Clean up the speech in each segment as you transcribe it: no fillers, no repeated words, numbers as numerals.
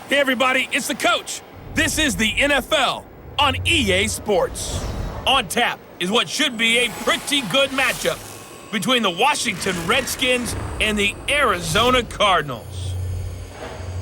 Hey everybody, it's the coach. This is the NFL on EA Sports. On tap is what should be a pretty good matchup between the Washington Redskins and the Arizona Cardinals.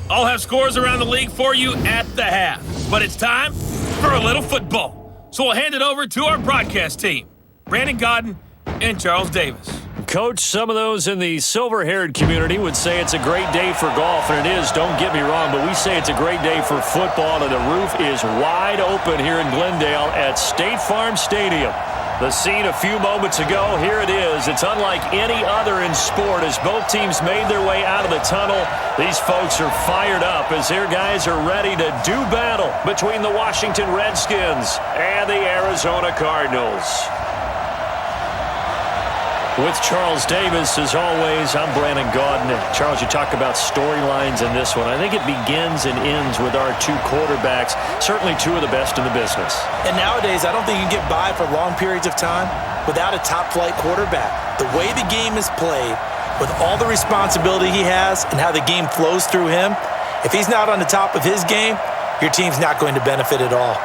I'll have scores around the league for you at the half, but it's time for a little football. So we'll hand it over to our broadcast team, Brandon Godden and Charles Davis. Coach, some of those in the silver-haired community would say it's a great day for golf, and it is, don't get me wrong, but we say it's a great day for football, and the roof is wide open here in Glendale at State Farm Stadium. The scene a few moments ago, here it is. It's unlike any other in sport as both teams made their way out of the tunnel. These folks are fired up as their guys are ready to do battle between the Washington Redskins and the Arizona Cardinals. With Charles Davis, as always, I'm Brandon Godden. Charles, you talk about storylines in this one. I think it begins and ends with our two quarterbacks, certainly two of the best in the business. And nowadays, I don't think you can get by for long periods of time without a top-flight quarterback. The way the game is played, with all the responsibility he has and how the game flows through him, if he's not on the top of his game, your team's not going to benefit at all.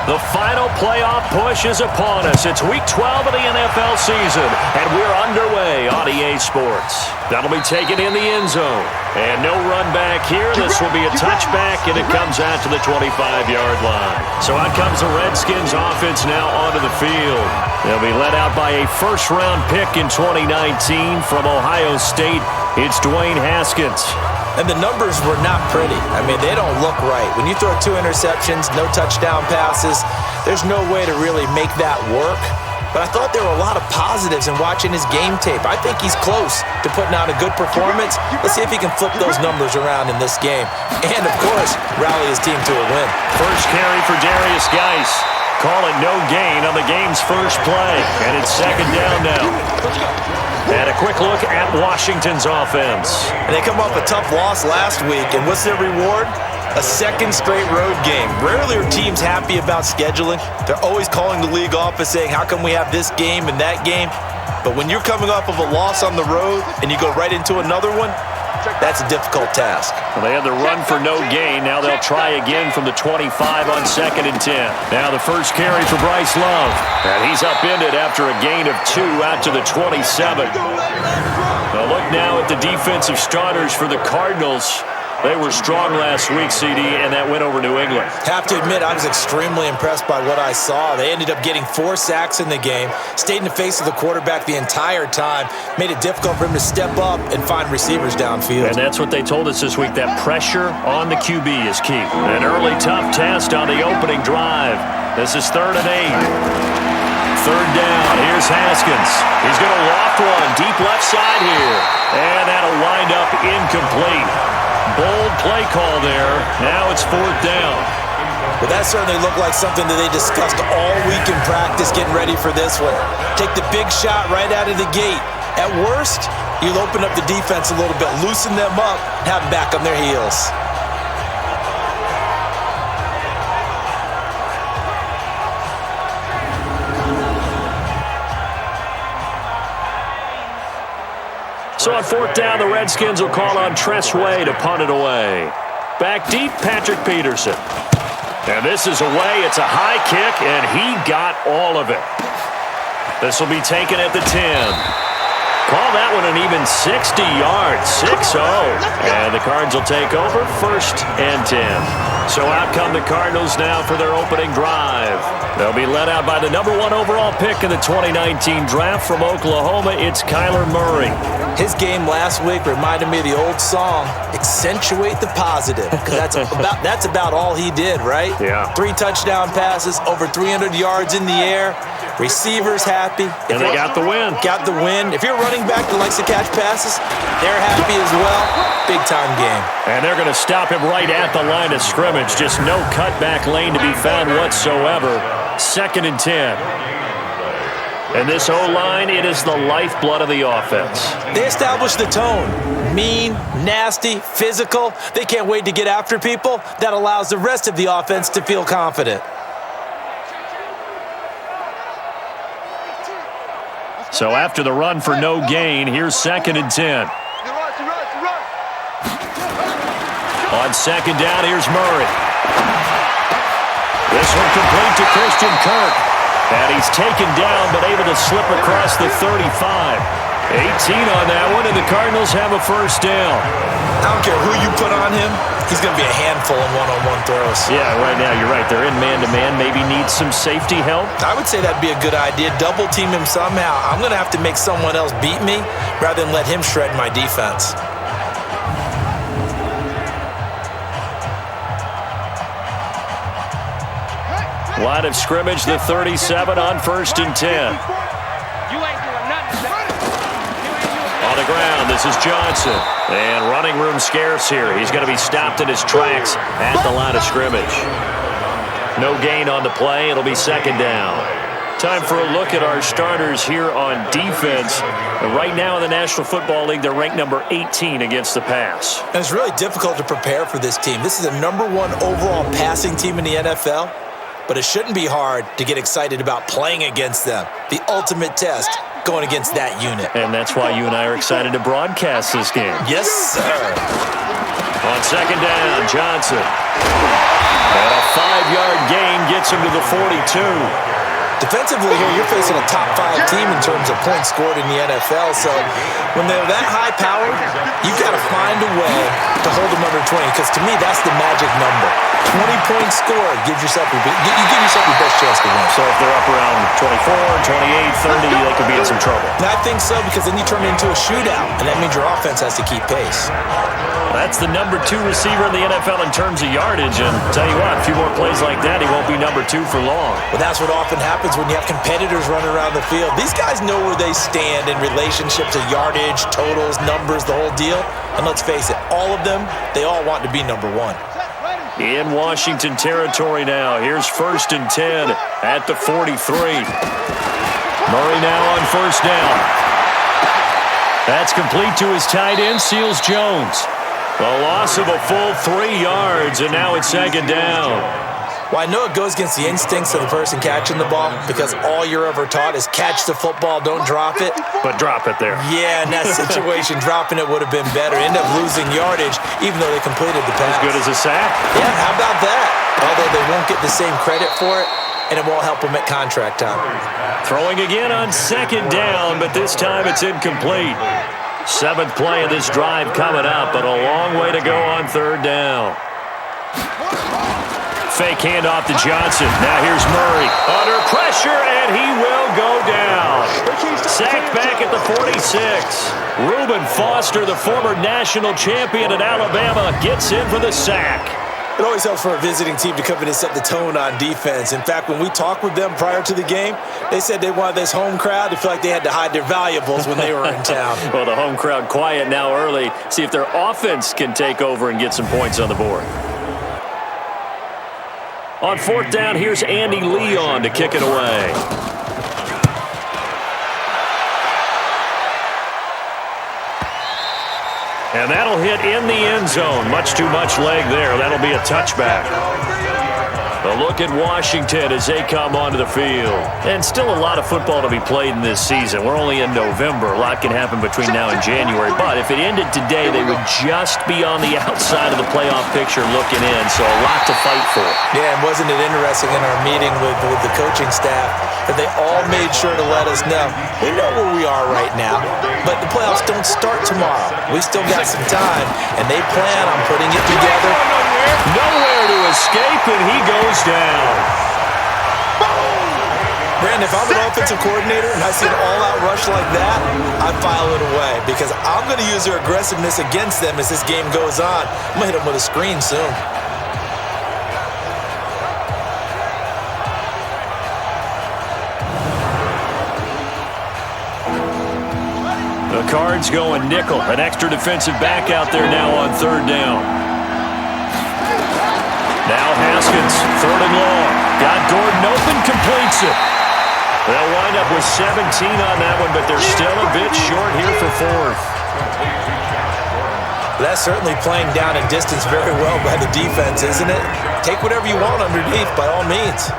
The final playoff push is upon us. It's Week 12 of the NFL season, and we're underway on EA Sports. That'll be taken in the end zone. And no run back here. This will be a touchback, and it comes out to the 25-yard line. So out comes the Redskins offense now onto the field. They'll be led out by a first-round pick in 2019 from Ohio State. It's Dwayne Haskins. And the numbers were not pretty. I mean, they don't look right. When you throw 2 interceptions, no touchdown passes, there's no way to really make that work. But I thought there were a lot of positives in watching his game tape. I think he's close to putting out a good performance. Let's see if he can flip those numbers around in this game. And, of course, rally his team to a win. First carry for Darius Geis. Call it no gain on the game's first play. And it's second down now. And a quick look at Washington's offense. And they come off a tough loss last week, and what's their reward? A second straight road game. Rarely are teams happy about scheduling. They're always calling the league office saying, how come we have this game and that game? But when you're coming off of a loss on the road and you go right into another one, that's a difficult task. Well, they had the run for no gain. Now they'll try again from the 25 on 2nd and 10. Now the first carry for Bryce Love. And he's upended after a gain of 2 out to the 27. Now look now at the defensive starters for the Cardinals. They were strong last week, CD, and that went over New England. Have to admit, I was extremely impressed by what I saw. They ended up getting 4 sacks in the game, stayed in the face of the quarterback the entire time, made it difficult for him to step up and find receivers downfield. And that's what they told us this week, that pressure on the QB is key. An early tough test on the opening drive. This is 3rd and 8. Third down, here's Haskins. He's going to loft one deep left side here. And that'll wind up incomplete. Bold play call there. Now it's 4th down. Well, that certainly looked like something that they discussed all week in practice getting ready for this one. Take the big shot right out of the gate. At worst, you'll open up the defense a little bit, loosen them up, have them back on their heels. So on 4th down, the Redskins will call on Tress Way to punt it away. Back deep, Patrick Peterson. And this is away. It's a high kick, and he got all of it. This will be taken at the 10. Call that one an even 60 yards, 6-0. And the Cards will take over 1st and 10. So out come the Cardinals now for their opening drive. They'll be led out by the number 1 overall pick in the 2019 draft from Oklahoma. It's Kyler Murray. His game last week reminded me of the old song, accentuate the positive, because that's about all he did, right? Yeah. 3 touchdown passes, over 300 yards in the air. Receivers happy. And they got the win. Got the win. If you're a running back that likes to catch passes, they're happy as well. Big-time game. And they're going to stop him right at the line of scrimmage. Just no cutback lane to be found whatsoever. 2nd and 10. And this O-line, it is the lifeblood of the offense. They established the tone. Mean, nasty, physical. They can't wait to get after people. That allows the rest of the offense to feel confident. So after the run for no gain, here's 2nd and 10. On 2nd down, here's Murray. This one complete to Christian Kirk. And he's taken down, but able to slip across the 35. 18 on that one, and the Cardinals have a first down. I don't care who you put on him. He's going to be a handful in one-on-one throws. Yeah, right now you're right. They're in man-to-man. Maybe needs some safety help. I would say that'd be a good idea. Double team him somehow. I'm going to have to make someone else beat me rather than let him shred my defense. Line of scrimmage, the 37 on 1st and 10. On the ground, this is Johnson. And running room scarce here. He's going to be stopped in his tracks at the line of scrimmage. No gain on the play. It'll be 2nd down. Time for a look at our starters here on defense. Right now in the National Football League, they're ranked number 18 against the pass. And it's really difficult to prepare for this team. This is the #1 overall passing team in the NFL. But it shouldn't be hard to get excited about playing against them. The ultimate test, going against that unit. And that's why you and I are excited to broadcast this game. Yes, sir. On 2nd down, Johnson. And a 5-yard gain gets him to the 42. Defensively here, you're facing a top 5 team in terms of points scored in the NFL. So when they're that high-powered, you've got to find a way to hold them under 20. Because to me, that's the magic number. 20 points scored gives yourself you give yourself your best chance to win. So if they're up around 24, 28, 30, they could be in some trouble. And I think so, because then you turn it into a shootout, and that means your offense has to keep pace. That's the #2 receiver in the NFL in terms of yardage. And tell you what, a few more plays like that, he won't be #2 for long. Well, that's what often happens when you have competitors running around the field. These guys know where they stand in relationship to yardage, totals, numbers, the whole deal. And let's face it, all of them, they all want to be #1. In Washington territory now. Here's 1st and 10 at the 43. Murray now on 1st down. That's complete to his tight end, Seals Jones. A loss of a full 3 yards, and now it's 2nd down. Well, I know it goes against the instincts of the person catching the ball because all you're ever taught is catch the football, don't drop it. But drop it there. Yeah, in that situation, dropping it would have been better. End up losing yardage, even though they completed the pass. As good as a sack. Yeah, how about that? Although they won't get the same credit for it, and it won't help them at contract time. Throwing again on 2nd down, but this time it's incomplete. 7th play of this drive coming up, but a long way to go on 3rd down. Fake handoff to Johnson. Now here's Murray. Under pressure, and he will go down. Sacked back at the 46. Reuben Foster, the former national champion at Alabama, gets in for the sack. It always helps for a visiting team to come in and set the tone on defense. In fact, when we talked with them prior to the game, they said they wanted this home crowd to feel like they had to hide their valuables when they were in town. Well, the home crowd quiet now early. See if their offense can take over and get some points on the board. On 4th down, here's Andy Leon to kick it away. And that'll hit in the end zone. Much too much leg there. That'll be a touchback. A look at Washington as they come onto the field. And still a lot of football to be played in this season. We're only in November. A lot can happen between now and January. But if it ended today, they would just be on the outside of the playoff picture looking in. So a lot to fight for. Yeah, and wasn't it interesting in our meeting with the coaching staff that they all made sure to let us know, we know where we are right now, but the playoffs don't start tomorrow. We still got some time, and they plan on putting it together. Nowhere to escape, and he goes down. Brandon, if I'm an offensive coordinator and I see an all-out rush like that, I file it away because I'm going to use their aggressiveness against them as this game goes on. I'm going to hit them with a screen soon. Cards going nickel. An extra defensive back out there now on third down. Now Haskins, third and long. Got Gordon open, completes it. They'll wind up with 17 on that one, but they're still a bit short here for fourth. That's certainly playing down and distance very well by the defense, isn't it? Take whatever you want underneath, by all means.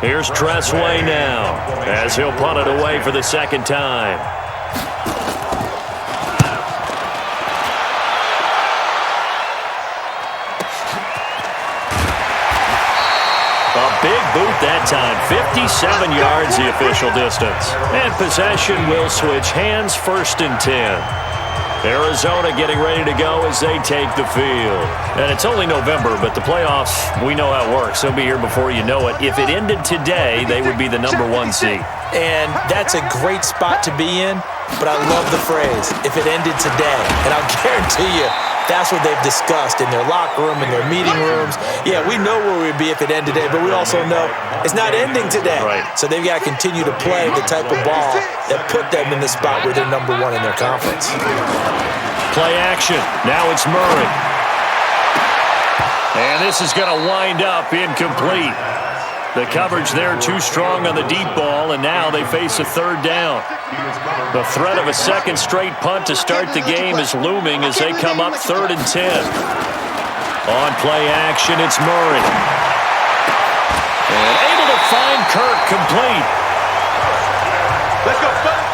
Here's Tressway now, as he'll punt it away for the second time. A big boot that time, 57 yards the official distance. And possession will switch hands, first and 10. Arizona getting ready to go as they take the field. And it's only November, but the playoffs, we know how it works. They'll be here before you know it. If it ended today, they would be the #1 seed. And that's a great spot to be in, but I love the phrase, if it ended today. And I'll guarantee you, that's what they've discussed in their locker room, in their meeting rooms. Yeah, we know where we'd be if it ended today, but we also know it's not ending today. Right. So they've got to continue to play the type of ball that put them in the spot where they're #1 in their conference. Play action. Now it's Murray. And this is going to wind up incomplete. The coverage there too strong on the deep ball, and now they face a third down. The threat of a second straight punt to start the game is looming as they come up 3rd and 10. On play action, it's Murray. And able to find Kirk, complete. Let's go, buddy.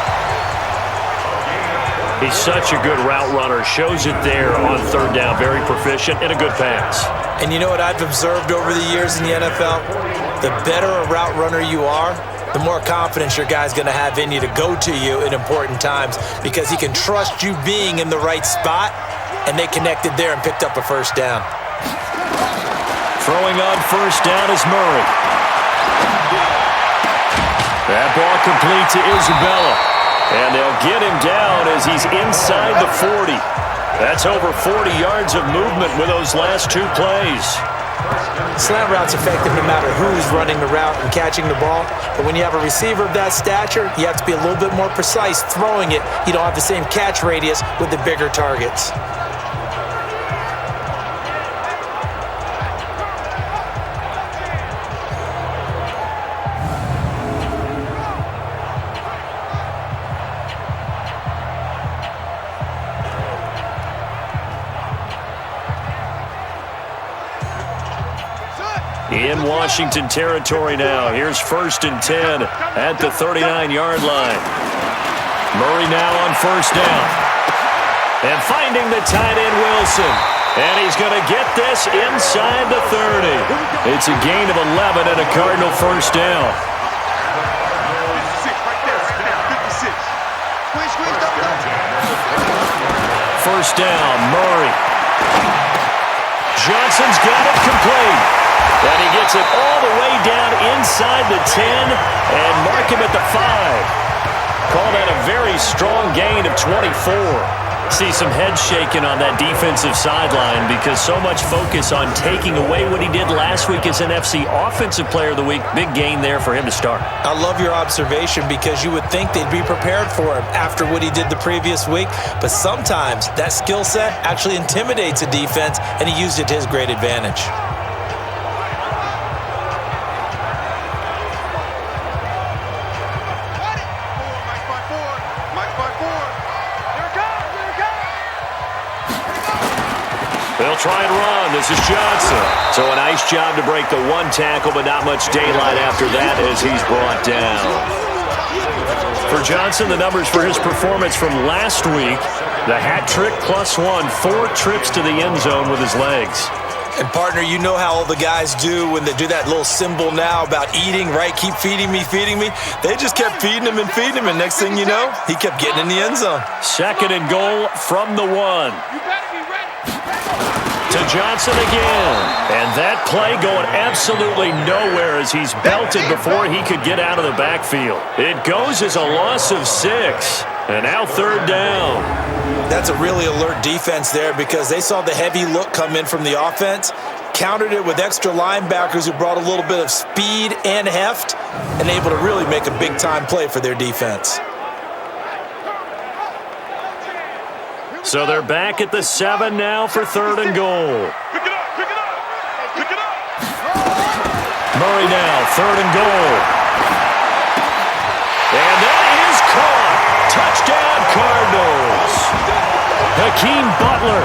He's such a good route runner. Shows it there on third down. Very proficient and a good pass. And you know what I've observed over the years in the NFL? The better a route runner you are, the more confidence your guy's going to have in you to go to you in important times because he can trust you being in the right spot, and they connected there and picked up a first down. Throwing on first down is Murray. That ball complete to Isabella. And they'll get him down as he's inside the 40. That's over 40 yards of movement with those last two plays. Slant route's effective no matter who's running the route and catching the ball. But when you have a receiver of that stature, you have to be a little bit more precise throwing it. You don't have the same catch radius with the bigger targets. In Washington territory now. Here's 1st and 10 at the 39-yard line. Murray now on first down. And finding the tight end Wilson. And he's going to get this inside the 30. It's a gain of 11 and a Cardinal first down. First down, Murray. Johnson's got it complete. And he gets it all the way down inside the 10 and mark him at the 5. Call that a very strong gain of 24. See some heads shaking on that defensive sideline because so much focus on taking away what he did last week as NFC Offensive Player of the Week. Big gain there for him to start. I love your observation because you would think they'd be prepared for him after what he did the previous week. But sometimes that skill set actually intimidates a defense, and he used it to his great advantage. They'll try and run. This is Johnson. So a nice job to break the one tackle, but not much daylight after that as he's brought down. For Johnson, the numbers for his performance from last week, the hat trick +1, 4 trips to the end zone with his legs. And, partner, you know how all the guys do when they do that little symbol now about eating, right? Keep feeding me, feeding me. They just kept feeding him, and next thing you know, he kept getting in the end zone. 2nd and goal from the 1. To Johnson again. And that play going absolutely nowhere as he's belted before he could get out of the backfield. It goes as a loss of 6. And now third down. That's a really alert defense there because they saw the heavy look come in from the offense, countered it with extra linebackers who brought a little bit of speed and heft, and able to really make a big-time play for their defense. So they're back at the 7 now for third and goal. Pick it up, pick it up, pick it up. Murray now, third and goal. And that is caught. Touchdown, Cardinals. Hakeem Butler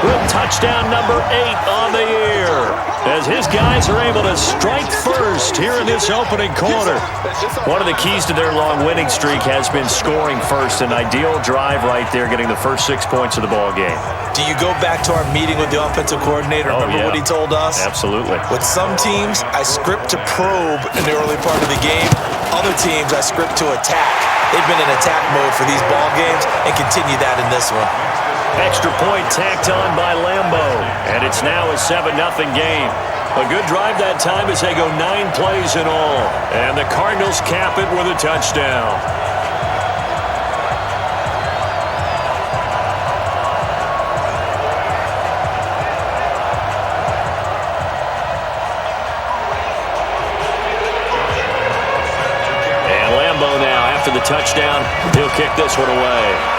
with touchdown number 8 on the year as his guys are able to strike first here in this opening quarter. One of the keys to their long winning streak has been scoring first. An ideal drive right there, getting the first 6 points of the ball game. Do you go back to our meeting with the offensive coordinator? Remember what he told us? Absolutely. With some teams, I script to probe in the early part of the game. Other teams, I script to attack. They've been in attack mode for these ball games and continue that in this one. Extra point tacked on by Lambo, and it's now a 7-0 game. A good drive that time as they go 9 plays in all, and the Cardinals cap it with a touchdown. And Lambo now, after the touchdown, he'll kick this one away.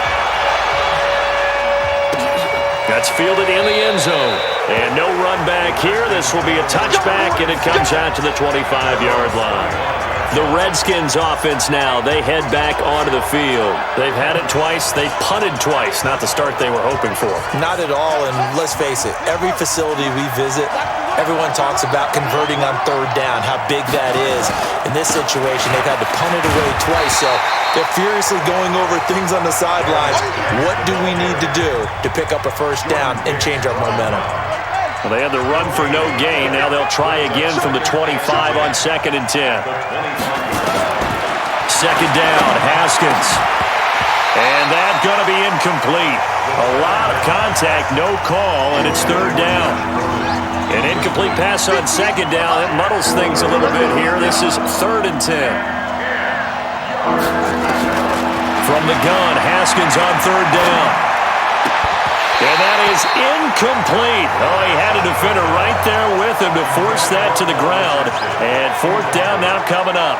That's fielded in the end zone. And no run back here. This will be a touchback, and it comes out to the 25-yard line. The Redskins offense now, they head back onto the field. They've had it twice. They punted twice. Not the start they were hoping for. Not at all, and let's face it, every facility we visit, everyone talks about converting on third down, how big that is. In this situation, they've had to punt it away twice, so they're furiously going over things on the sidelines. What do we need to do to pick up a first down and change our momentum? Well, they had the run for no gain. Now they'll try again from the 25 on 2nd and 10. Second down, Haskins. And that's going to be incomplete. A lot of contact, no call, and it's third down. An incomplete pass on second down. It muddles things a little bit here. This is 3rd and 10. From the gun, Haskins on third down. And that is incomplete. Oh, he had a defender right there with him to force that to the ground. And 4th down now coming up.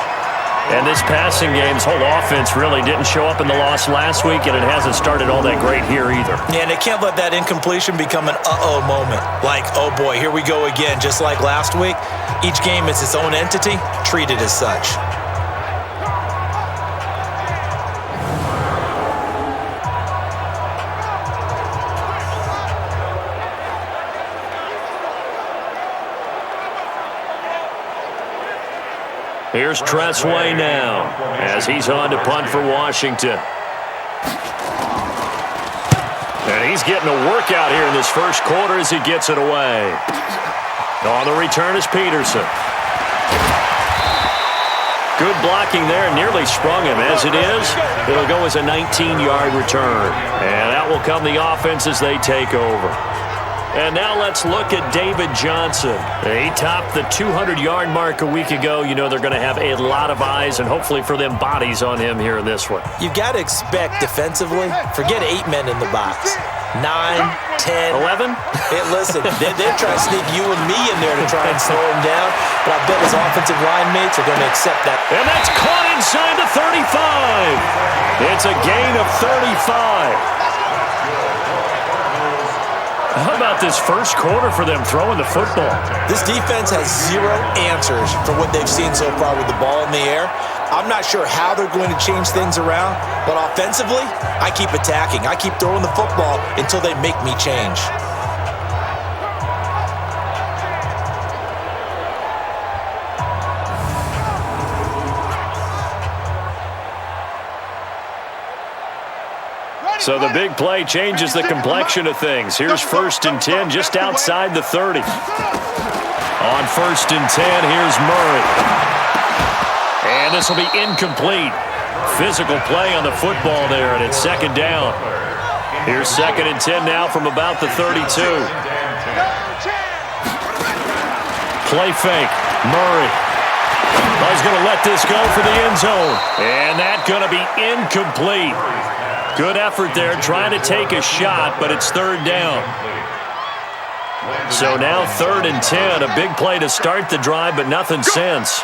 And this passing game's whole offense really didn't show up in the loss last week, and it hasn't started all that great here either. Yeah, and they can't let that incompletion become an uh-oh moment. Like, oh boy, here we go again. Just like last week, each game is its own entity, treated as such. Here's Tressway now as he's on to punt for Washington. And he's getting a workout here in this first quarter as he gets it away. On the return is Peterson. Good blocking there, nearly sprung him. As it is, it'll go as a 19-yard return. And that will come the offense as they take over. And now let's look at David Johnson. He topped the 200-yard mark a week ago. You know they're going to have a lot of eyes and hopefully for them bodies on him here in this one. You've got to expect defensively, forget 8 men in the box. 9, 10. 11? Hey, listen, they're trying to sneak you and me in there to try and slow him down, but I bet his offensive line mates are going to accept that. And that's caught inside the 35. It's a gain of 35. How about this first quarter for them throwing the football? This defense has 0 answers for what they've seen so far with the ball in the air. I'm not sure how they're going to change things around, but offensively, I keep attacking. I keep throwing the football until they make me change. So the big play changes the complexion of things. Here's 1st and 10 just outside the 30. On 1st and 10, here's Murray. And this will be incomplete. Physical play on the football there, and it's 2nd down. Here's 2nd and 10 now from about the 32. Play fake. Murray. He's going to let this go for the end zone. And that's going to be incomplete. Good effort there, trying to take a shot, but it's third down. So now 3rd and 10, a big play to start the drive, but nothing since.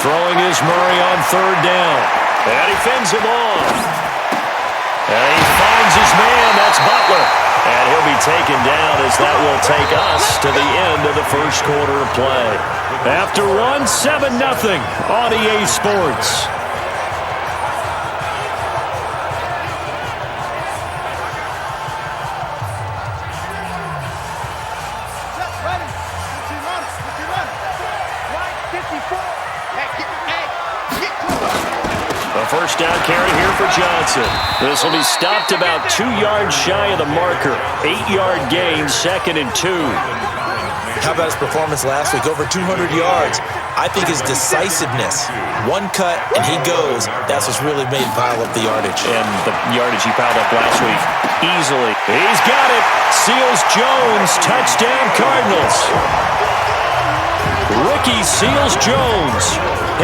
Throwing is Murray on 3rd down. And he fends him off. And he finds his man, that's Butler. And he'll be taken down as that will take us to the end of the first quarter of play. After one, 7-0 on EA Sports. A first down carry here for Johnson. This will be stopped about 2 yards shy of the marker. 8-yard gain, 2nd and 2. How about his performance last week? Over 200 yards. I think his decisiveness. One cut, and he goes. That's what's really made him pile up the yardage. And the yardage he piled up last week, easily. He's got it. Seals-Jones, touchdown Cardinals. Ricky Seals-Jones,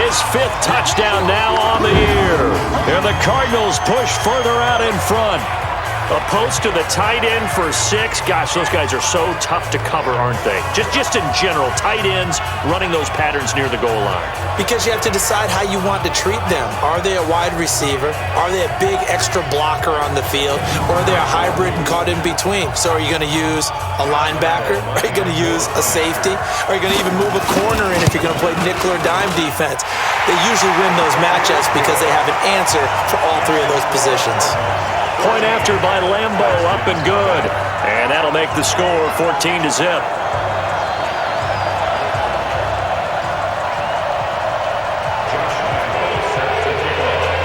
his 5th touchdown now on the year. And the Cardinals push further out in front. A post to the tight end for 6. Gosh, those guys are so tough to cover, aren't they? Just in general, tight ends running those patterns near the goal line. Because you have to decide how you want to treat them. Are they a wide receiver? Are they a big extra blocker on the field? Or are they a hybrid and caught in between? So are you going to use a linebacker? Are you going to use a safety? Are you going to even move a corner in if you're going to play nickel or dime defense? They usually win those matchups because they have an answer for all 3 of those positions. Point after by Lambo, up and good. And that'll make the score 14-0.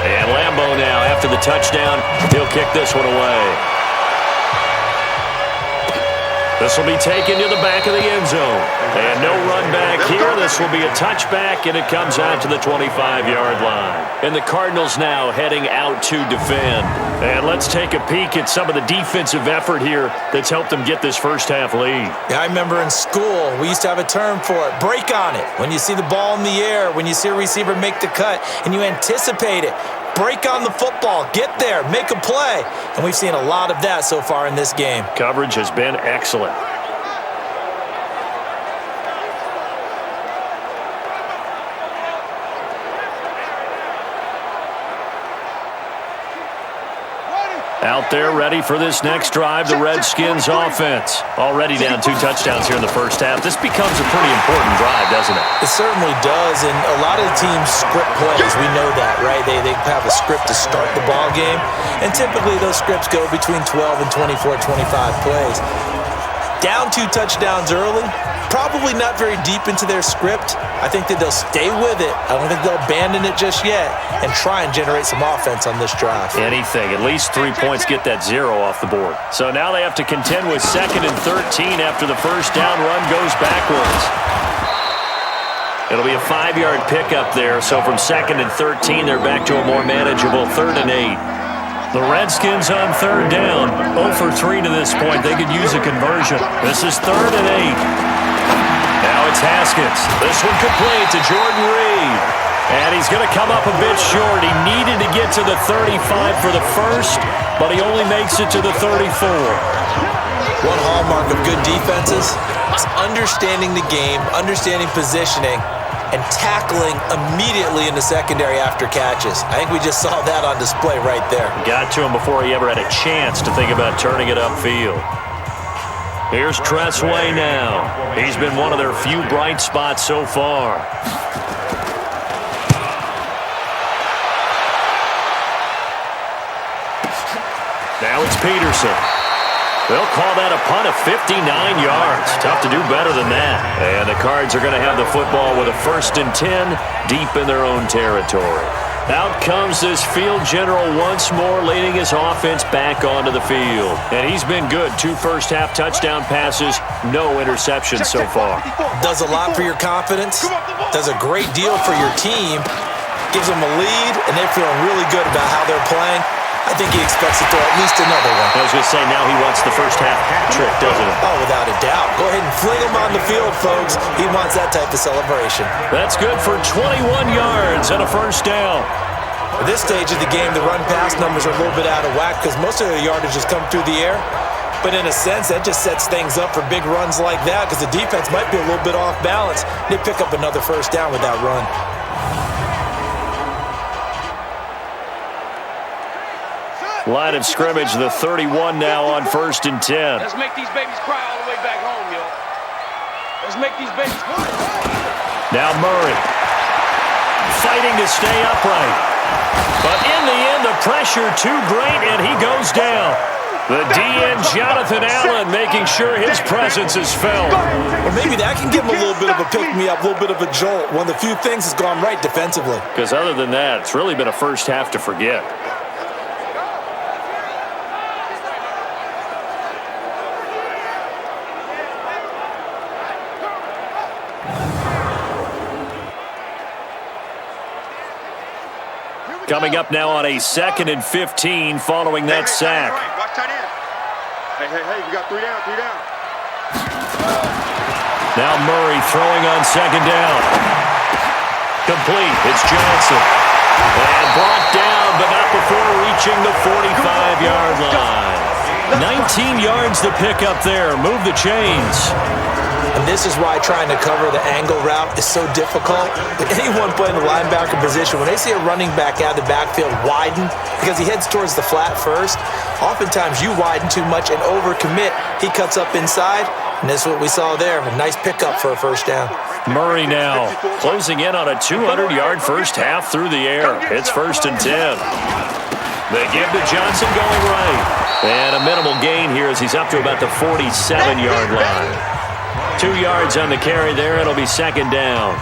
And Lambo now, after the touchdown, he'll kick this one away. This will be taken to the back of the end zone. And no run back here. This will be a touchback, and it comes out to the 25-yard line. And the Cardinals now heading out to defend. And let's take a peek at some of the defensive effort here that's helped them get this first half lead. Yeah, I remember in school, we used to have a term for it, break on it. When you see the ball in the air, when you see a receiver make the cut, and you anticipate it. Break on the football, get there, make a play. And we've seen a lot of that so far in this game. Coverage has been excellent. Out there ready for this next drive, the Redskins offense. Already down 2 touchdowns here in the first half. This becomes a pretty important drive, doesn't it? It certainly does, and a lot of the teams script plays. We know that, right? They have a script to start the ball game, and typically those scripts go between 12 and 24, 25 plays. Down 2 touchdowns early, probably not very deep into their script. I think that they'll stay with it. I don't think they'll abandon it just yet and try and generate some offense on this drive. Anything. At least 3 points get that 0 off the board. So now they have to contend with 2nd and 13 after the first down run goes backwards. It'll be a 5-yard pickup there. So from 2nd and 13, they're back to a more manageable 3rd and 8. The Redskins on 3rd down. 0 for 3 to this point. They could use a conversion. This is 3rd and 8. Now it's Haskins. This one complete to Jordan Reed. And he's going to come up a bit short. He needed to get to the 35 for the first, but he only makes it to the 34. One hallmark of good defenses is understanding the game, understanding positioning, and tackling immediately in the secondary after catches. I think we just saw that on display right there. Got to him before he ever had a chance to think about turning it upfield. Here's Tressway now. He's been one of their few bright spots so far. Now it's Peterson. They'll call that a punt of 59 yards. Tough to do better than that. And the Cards are going to have the football with a 1st and 10 deep in their own territory. Out comes this field general once more, leading his offense back onto the field. And he's been good. 2 first-half touchdown passes, no interceptions so far. Does a lot for your confidence. Does a great deal for your team. Gives them a lead, and they're feeling really good about how they're playing. I think he expects to throw at least another one. I was going to say, now he wants the first-half hat trick, doesn't he? Oh, without a doubt. Go ahead and fling him on the field, folks. He wants that type of celebration. That's good for 21 yards and a first down. At this stage of the game, the run-pass numbers are a little bit out of whack because most of the yardage has come through the air. But in a sense, that just sets things up for big runs like that because the defense might be a little bit off balance. They pick up another first down with that run. Line of scrimmage, the 31 now on 1st and 10. Let's make these babies cry all the way back home, yo. Let's make these babies cry. Now Murray fighting to stay upright. But in the end, the pressure too great, and he goes down. The DN, Jonathan Allen, making sure his presence is felt. Or maybe that can give him a little bit of a pick-me-up, a little bit of a jolt. One of the few things that's gone right defensively. Because other than that, it's really been a first half to forget. Coming up now on a 2nd and 15 following that sack. Watch tight end. Hey, you got 3 down. Now Murray throwing on 2nd down. Complete. It's Johnson. And brought down, but not before reaching the 45-yard line. 19 yards to pick up there. Move the chains. And this is why trying to cover the angle route is so difficult. But anyone playing the linebacker position, when they see a running back out of the backfield widen, because he heads towards the flat first, oftentimes you widen too much and overcommit. He cuts up inside, and this is what we saw there. A nice pickup for a first down. Murray now closing in on a 200-yard first half through the air. It's 1st and 10. They give to Johnson going right. And a minimal gain here as he's up to about the 47-yard line. 2 yards on the carry there. It'll be 2nd down.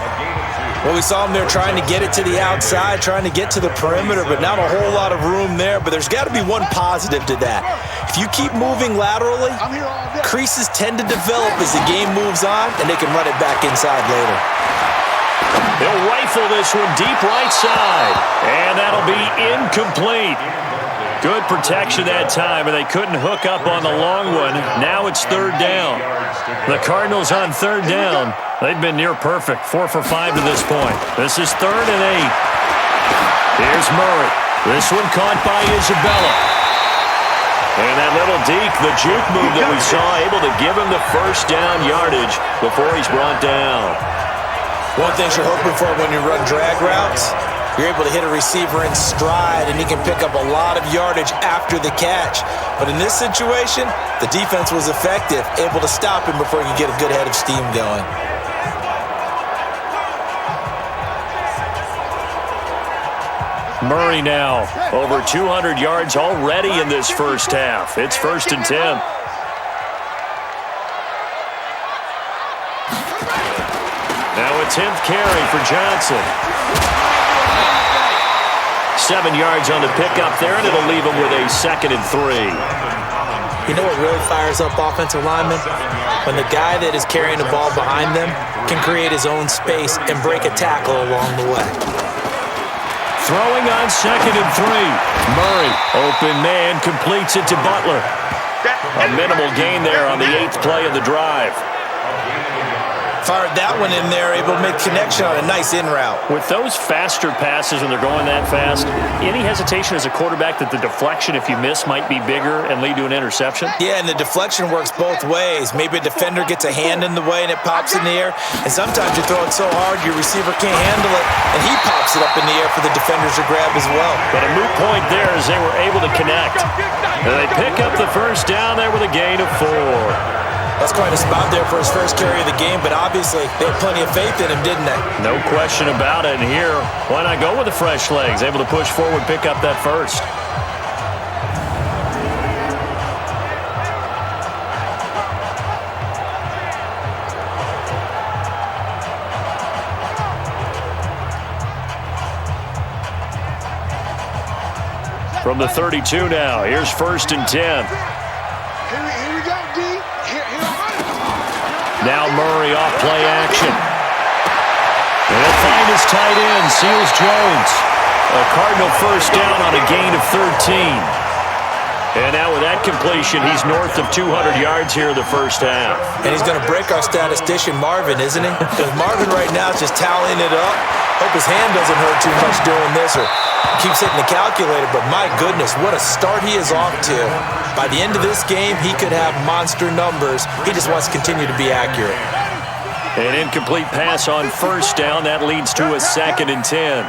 Well, we saw him there trying to get it to the outside, trying to get to the perimeter, but not a whole lot of room there. But there's got to be one positive to that. If you keep moving laterally, creases tend to develop as the game moves on, and they can run it back inside later. They'll rifle this one deep right side, and that'll be incomplete. Good protection that time, and they couldn't hook up on the long one. Now it's 3rd down. The Cardinals on 3rd down. They've been near perfect, 4 for 5 to this point. This is 3rd and 8. Here's Murray. This one caught by Isabella. And that little deke, the juke move that we saw, able to give him the first down yardage before he's brought down. One thing you're hoping for when you run drag routes, you're able to hit a receiver in stride, and he can pick up a lot of yardage after the catch. But in this situation, the defense was effective, able to stop him before he could get a good head of steam going. Murray now over 200 yards already in this first half. It's 1st and 10. Now a 10th carry for Johnson. 7 yards on the pickup there, and it'll leave him with a 2nd and 3. You know what really fires up offensive linemen? When the guy that is carrying the ball behind them can create his own space and break a tackle along the way. Throwing on 2nd and 3. Murray, open man, completes it to Butler. A minimal gain there on the 8th play of the drive. Fired that one in there, able to make connection on a nice in route. With those faster passes when they're going that fast, any hesitation as a quarterback that the deflection, if you miss, might be bigger and lead to an interception? Yeah, and the deflection works both ways. Maybe a defender gets a hand in the way and it pops in the air, and sometimes you throw it so hard your receiver can't handle it, and he pops it up in the air for the defenders to grab as well. But a moot point there as they were able to connect. And they pick up the first down there with a gain of 4. That's quite a spot there for his first carry of the game, but obviously they had plenty of faith in him, didn't they? No question about it. And here, why not go with the fresh legs? Able to push forward, pick up that first. From the 32 now, here's 1st and 10. Here we go, D. Now Murray off play action. And he'll find his tight end, Seals Jones. A Cardinal first down on a gain of 13. And now with that completion, he's north of 200 yards here in the first half. And he's going to break our statistician, Marvin, isn't he? Because Marvin right now is just tallying it up. Hope his hand doesn't hurt too much doing this or keeps hitting the calculator. But my goodness, what a start he is off to. By the end of this game, he could have monster numbers. He just wants to continue to be accurate. An incomplete pass on first down. That leads to a 2nd and 10.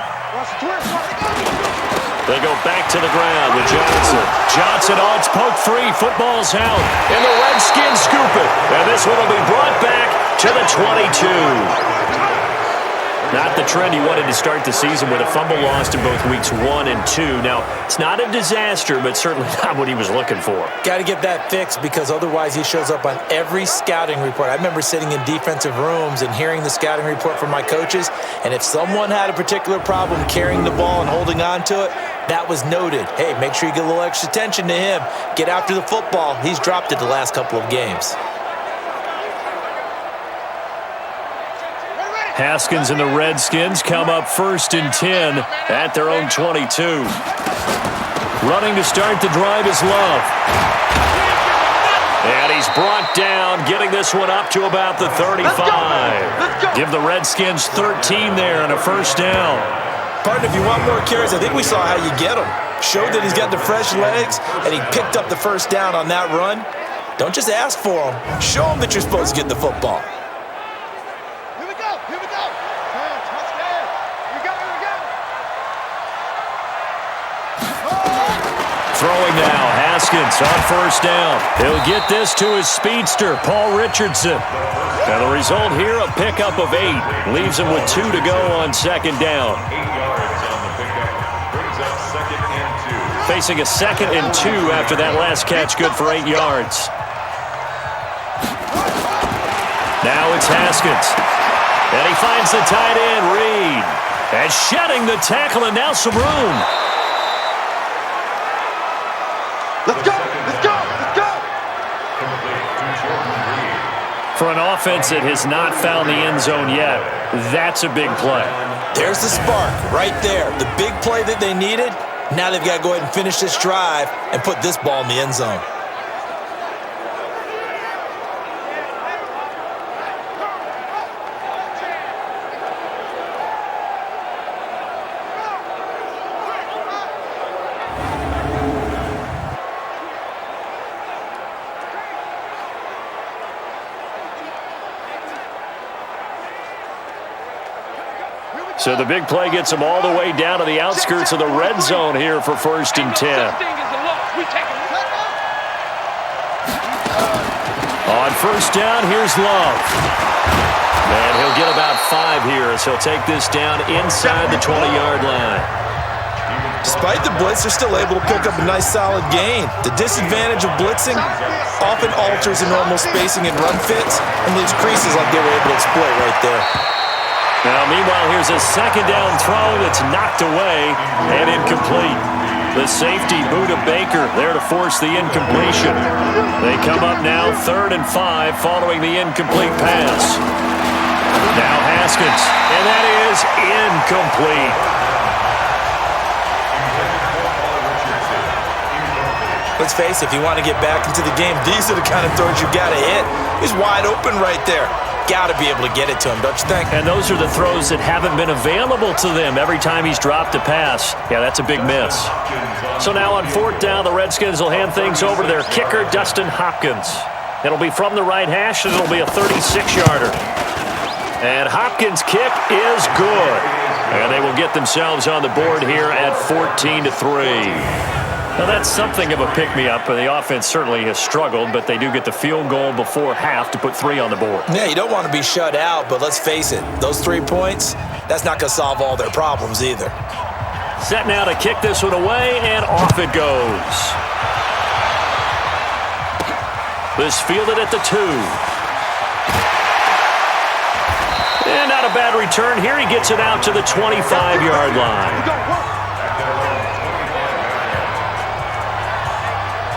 They go back to the ground with Johnson. Johnson, oh, it's poked free. Football's out. And the Redskins scoop it. And this one will be brought back to the 22. Not the trend he wanted to start the season with a fumble lost in both weeks 1 and 2. Now, it's not a disaster, but certainly not what he was looking for. Got to get that fixed because otherwise he shows up on every scouting report. I remember sitting in defensive rooms and hearing the scouting report from my coaches, and if someone had a particular problem carrying the ball and holding on to it, that was noted. Hey, make sure you get a little extra attention to him. Get after the football. He's dropped it the last couple of games. Haskins and the Redskins come up 1st and 10 at their own 22. Running to start the drive is Love. And he's brought down, getting this one up to about the 35. Give the Redskins 13 there and a 1st down. Partner, if you want more carries, I think we saw how you get him. Showed that he's got the fresh legs, and he picked up the 1st down on that run. Don't just ask for him. Show him that you're supposed to get the football. Throwing now, Haskins on 1st down. He'll get this to his speedster, Paul Richardson. And the result here, a pickup of 8. Leaves him with 2 to go on 2nd down. Facing a 2nd and 2 after that last catch, good for 8 yards. Now it's Haskins. And he finds the tight end, Reed. And shedding the tackle, and now some room. Let's go! Let's go! Let's go! For an offense that has not found the end zone yet, that's a big play. There's the spark right there. The big play that they needed. Now they've got to go ahead and finish this drive and put this ball in the end zone. So the big play gets them all the way down to the outskirts of the red zone here for 1st and 10. On 1st down, here's Love. And he'll get about 5 here as he'll take this down inside the 20-yard line. Despite the blitz, they're still able to pick up a nice solid gain. The disadvantage of blitzing often alters the normal spacing and run fits and leaves creases like they were able to exploit right there. Now, meanwhile, here's a 2nd down throw that's knocked away and incomplete. The safety, Buda Baker, there to force the incompletion. They come up now 3rd and 5 following the incomplete pass. Now Haskins, and that is incomplete. Let's face it, if you want to get back into the game, these are the kind of throws you got to hit. He's wide open right there. Got to be able to get it to him, don't you think? And those are the throws that haven't been available to them every time he's dropped a pass. Yeah, that's a big miss. So now on 4th down, the Redskins will hand things over to their kicker, Dustin Hopkins. It'll be from the right hash, and it'll be a 36-yarder. And Hopkins' kick is good. And they will get themselves on the board here at 14-3. Now, that's something of a pick-me-up. The offense certainly has struggled, but they do get the field goal before half to put 3 on the board. Yeah, you don't want to be shut out, but let's face it, those 3 points, that's not going to solve all their problems either. Set now to kick this one away, and off it goes. This fielded at the 2. And not a bad return here. He gets it out to the 25-yard line.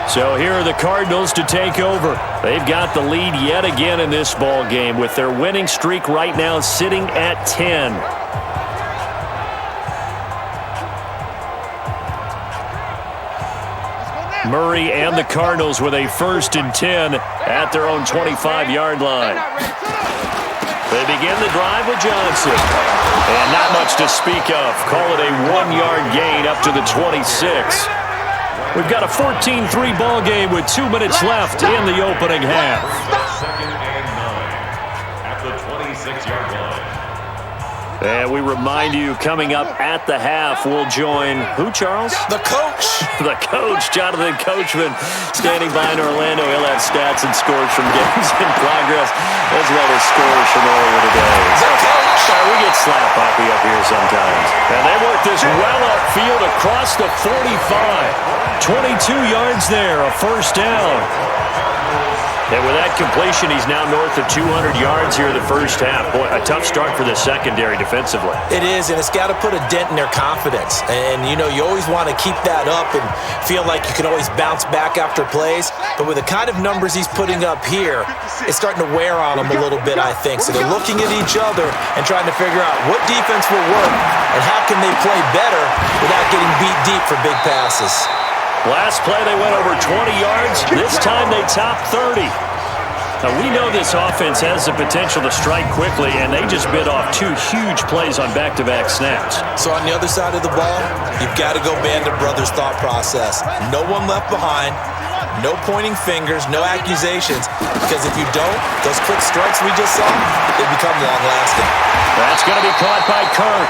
So here are the Cardinals to take over. They've got the lead yet again in this ball game with their winning streak right now sitting at 10. Murray and the Cardinals with a 1st and 10 at their own 25-yard line. They begin the drive with Johnson. And not much to speak of. Call it a 1-yard gain up to the 26. We've got a 14-3 ball game with 2 minutes left in the opening half. 2nd and 9 at the 26-yard line. And we remind you, coming up at the half, we'll join who, Charles? The coach. The coach, Jonathan Coachman, standing by in Orlando. He'll have stats and scores from games in progress, as well as scores from earlier today. The coach. Sorry, we get slap-happy up here sometimes. And they work this well upfield across the 45. 22 yards there, a 1st down. And with that completion, he's now north of 200 yards here in the 1st half. Boy, a tough start for the secondary defensively. It is, and it's got to put a dent in their confidence. And, you know, you always want to keep that up and feel like you can always bounce back after plays. But with the kind of numbers he's putting up here, it's starting to wear on them a little bit, I think. So they're looking at each other and trying to figure out what defense will work and how can they play better without getting beat deep for big passes. Last play, they went over 20 yards. This time, they topped 30. Now, we know this offense has the potential to strike quickly, and they just bit off 2 huge plays on back-to-back snaps. So on the other side of the ball, you've got to go Band of Brothers thought process. No one left behind, no pointing fingers, no accusations, because if you don't, those quick strikes we just saw, they become long-lasting. That's going to be caught by Kirk,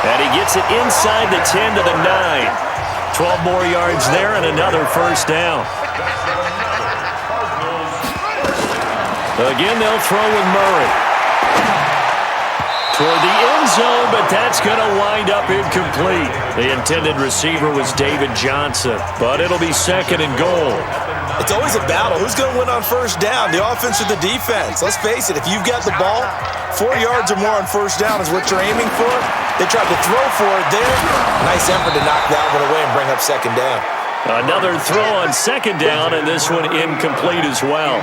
and he gets it inside the 10 to the 9. 12 more yards there and another 1st down. Again, they'll throw with Murray. Toward the end zone, but that's going to wind up incomplete. The intended receiver was David Johnson, but it'll be 2nd and goal. It's always a battle. Who's going to win on 1st down, the offense or the defense? Let's face it, if you've got the ball, 4 yards or more on 1st down is what you're aiming for. They tried to throw for it there. Nice effort to knock that one away and bring up 2nd down. Another throw on 2nd down, and this one incomplete as well.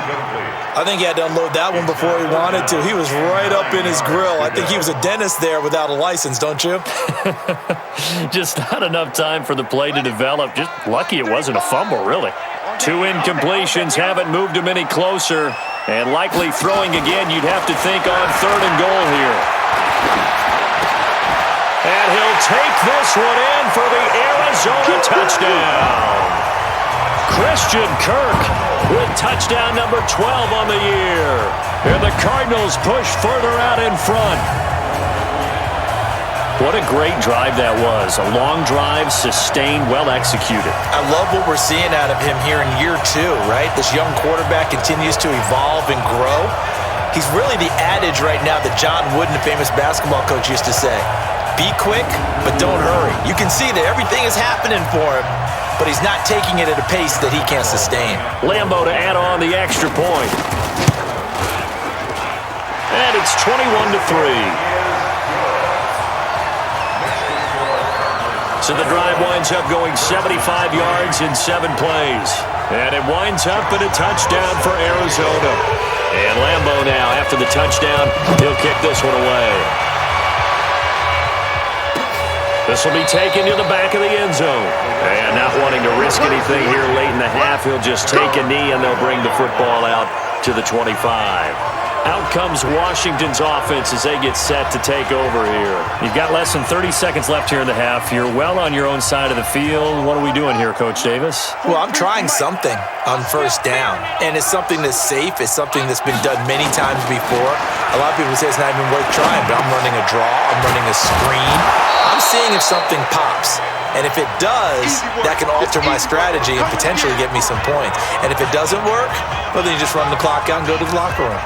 I think he had to unload that one before he wanted to. He was right up in his grill. I think he was a dentist there without a license, don't you? Just not enough time for the play to develop. Just lucky it wasn't a fumble, really. 2 incompletions haven't moved him any closer. And likely throwing again, you'd have to think on 3rd and goal here. And he'll take this one in for the Arizona touchdown. Christian Kirk with touchdown number 12 on the year. And the Cardinals push further out in front. What a great drive that was. A long drive, sustained, well executed. I love what we're seeing out of him here in year 2, right? This young quarterback continues to evolve and grow. He's really the adage right now that John Wooden, the famous basketball coach, used to say. Be quick, but don't hurry. You can see that everything is happening for him, but he's not taking it at a pace that he can't sustain. Lambo to add on the extra point. And it's 21-3. So the drive winds up going 75 yards in 7 plays. And it winds up in a touchdown for Arizona. And Lambo now, after the touchdown, he'll kick this one away. This will be taken to the back of the end zone. And not wanting to risk anything here late in the half, he'll just take a knee and they'll bring the football out to the 25. Out comes Washington's offense as they get set to take over here. You've got less than 30 seconds left here in the half. You're well on your own side of the field. What are we doing here, Coach Davis? Well, I'm trying something on 1st down. And it's something that's safe. It's something that's been done many times before. A lot of people say it's not even worth trying, but I'm running a draw. I'm running a screen. I'm seeing if something pops. And if it does, that can alter my strategy and potentially get me some points. And if it doesn't work, well, then you just run the clock out and go to the locker room.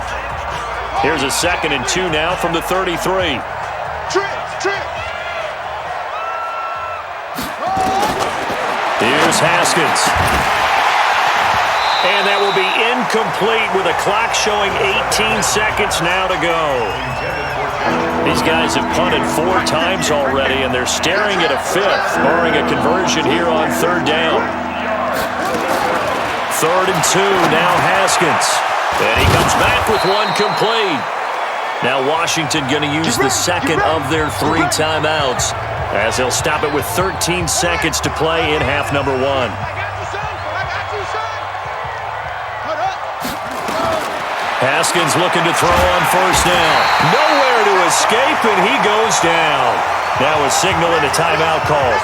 Here's a 2nd and 2 now from the 33. Here's Haskins. And that will be incomplete with a clock showing 18 seconds now to go. These guys have punted 4 times already, and they're staring at a 5th, barring a conversion here on 3rd down. 3rd and 2, now Haskins. And he comes back with one complete. Now Washington going to use the 2nd of their 3 timeouts as they'll stop it with 13 seconds to play in half number 1. Haskins looking to throw on first down. Nowhere to escape, and he goes down. Now a signal and a timeout call,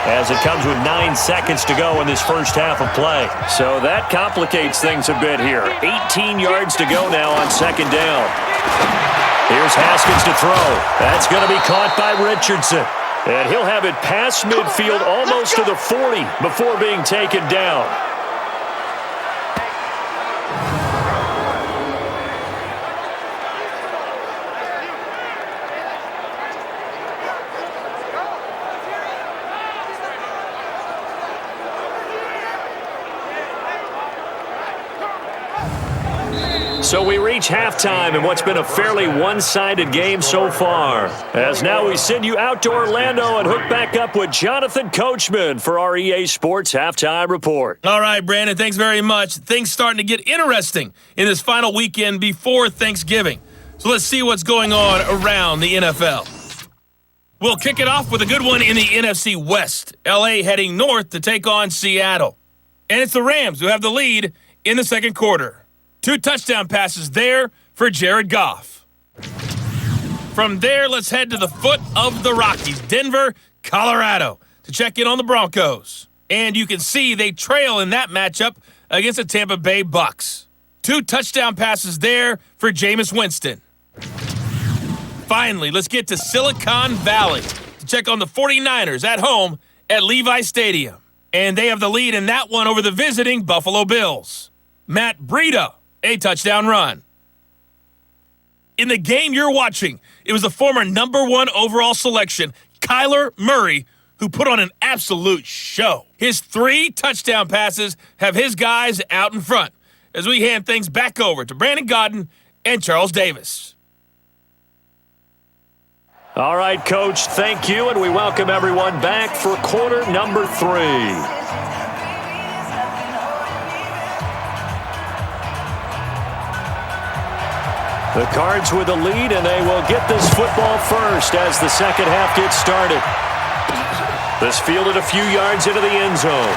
as it comes with 9 seconds to go in this first half of play. So that complicates things a bit here. 18 yards to go now on second down. Here's Haskins to throw. That's going to be caught by Richardson. And he'll have it past midfield almost to the 40 before being taken down. So we reach halftime in what's been a fairly one-sided game so far. As now we send you out to Orlando and hook back up with Jonathan Coachman for our EA Sports Halftime Report. All right, Brandon, thanks very much. Things starting to get interesting in this final weekend before Thanksgiving. So let's see what's going on around the NFL. We'll kick it off with a good one in the NFC West. LA heading north to take on Seattle. And it's the Rams who have the lead in the second quarter. 2 touchdown passes there for Jared Goff. From there, let's head to the foot of the Rockies, Denver, Colorado, to check in on the Broncos. And you can see they trail in that matchup against the Tampa Bay Bucks. 2 touchdown passes there for Jameis Winston. Finally, let's get to Silicon Valley to check on the 49ers at home at Levi Stadium. And they have the lead in that one over the visiting Buffalo Bills. Matt Breida, a touchdown run. In the game you're watching, it was the former #1 overall selection, Kyler Murray, who put on an absolute show. His 3 touchdown passes have his guys out in front as we hand things back over to Brandon Godden and Charles Davis. All right, Coach, thank you, and we welcome everyone back for quarter number 3. The Cards with the lead, and they will get this football first as the second half gets started. This fielded a few yards into the end zone.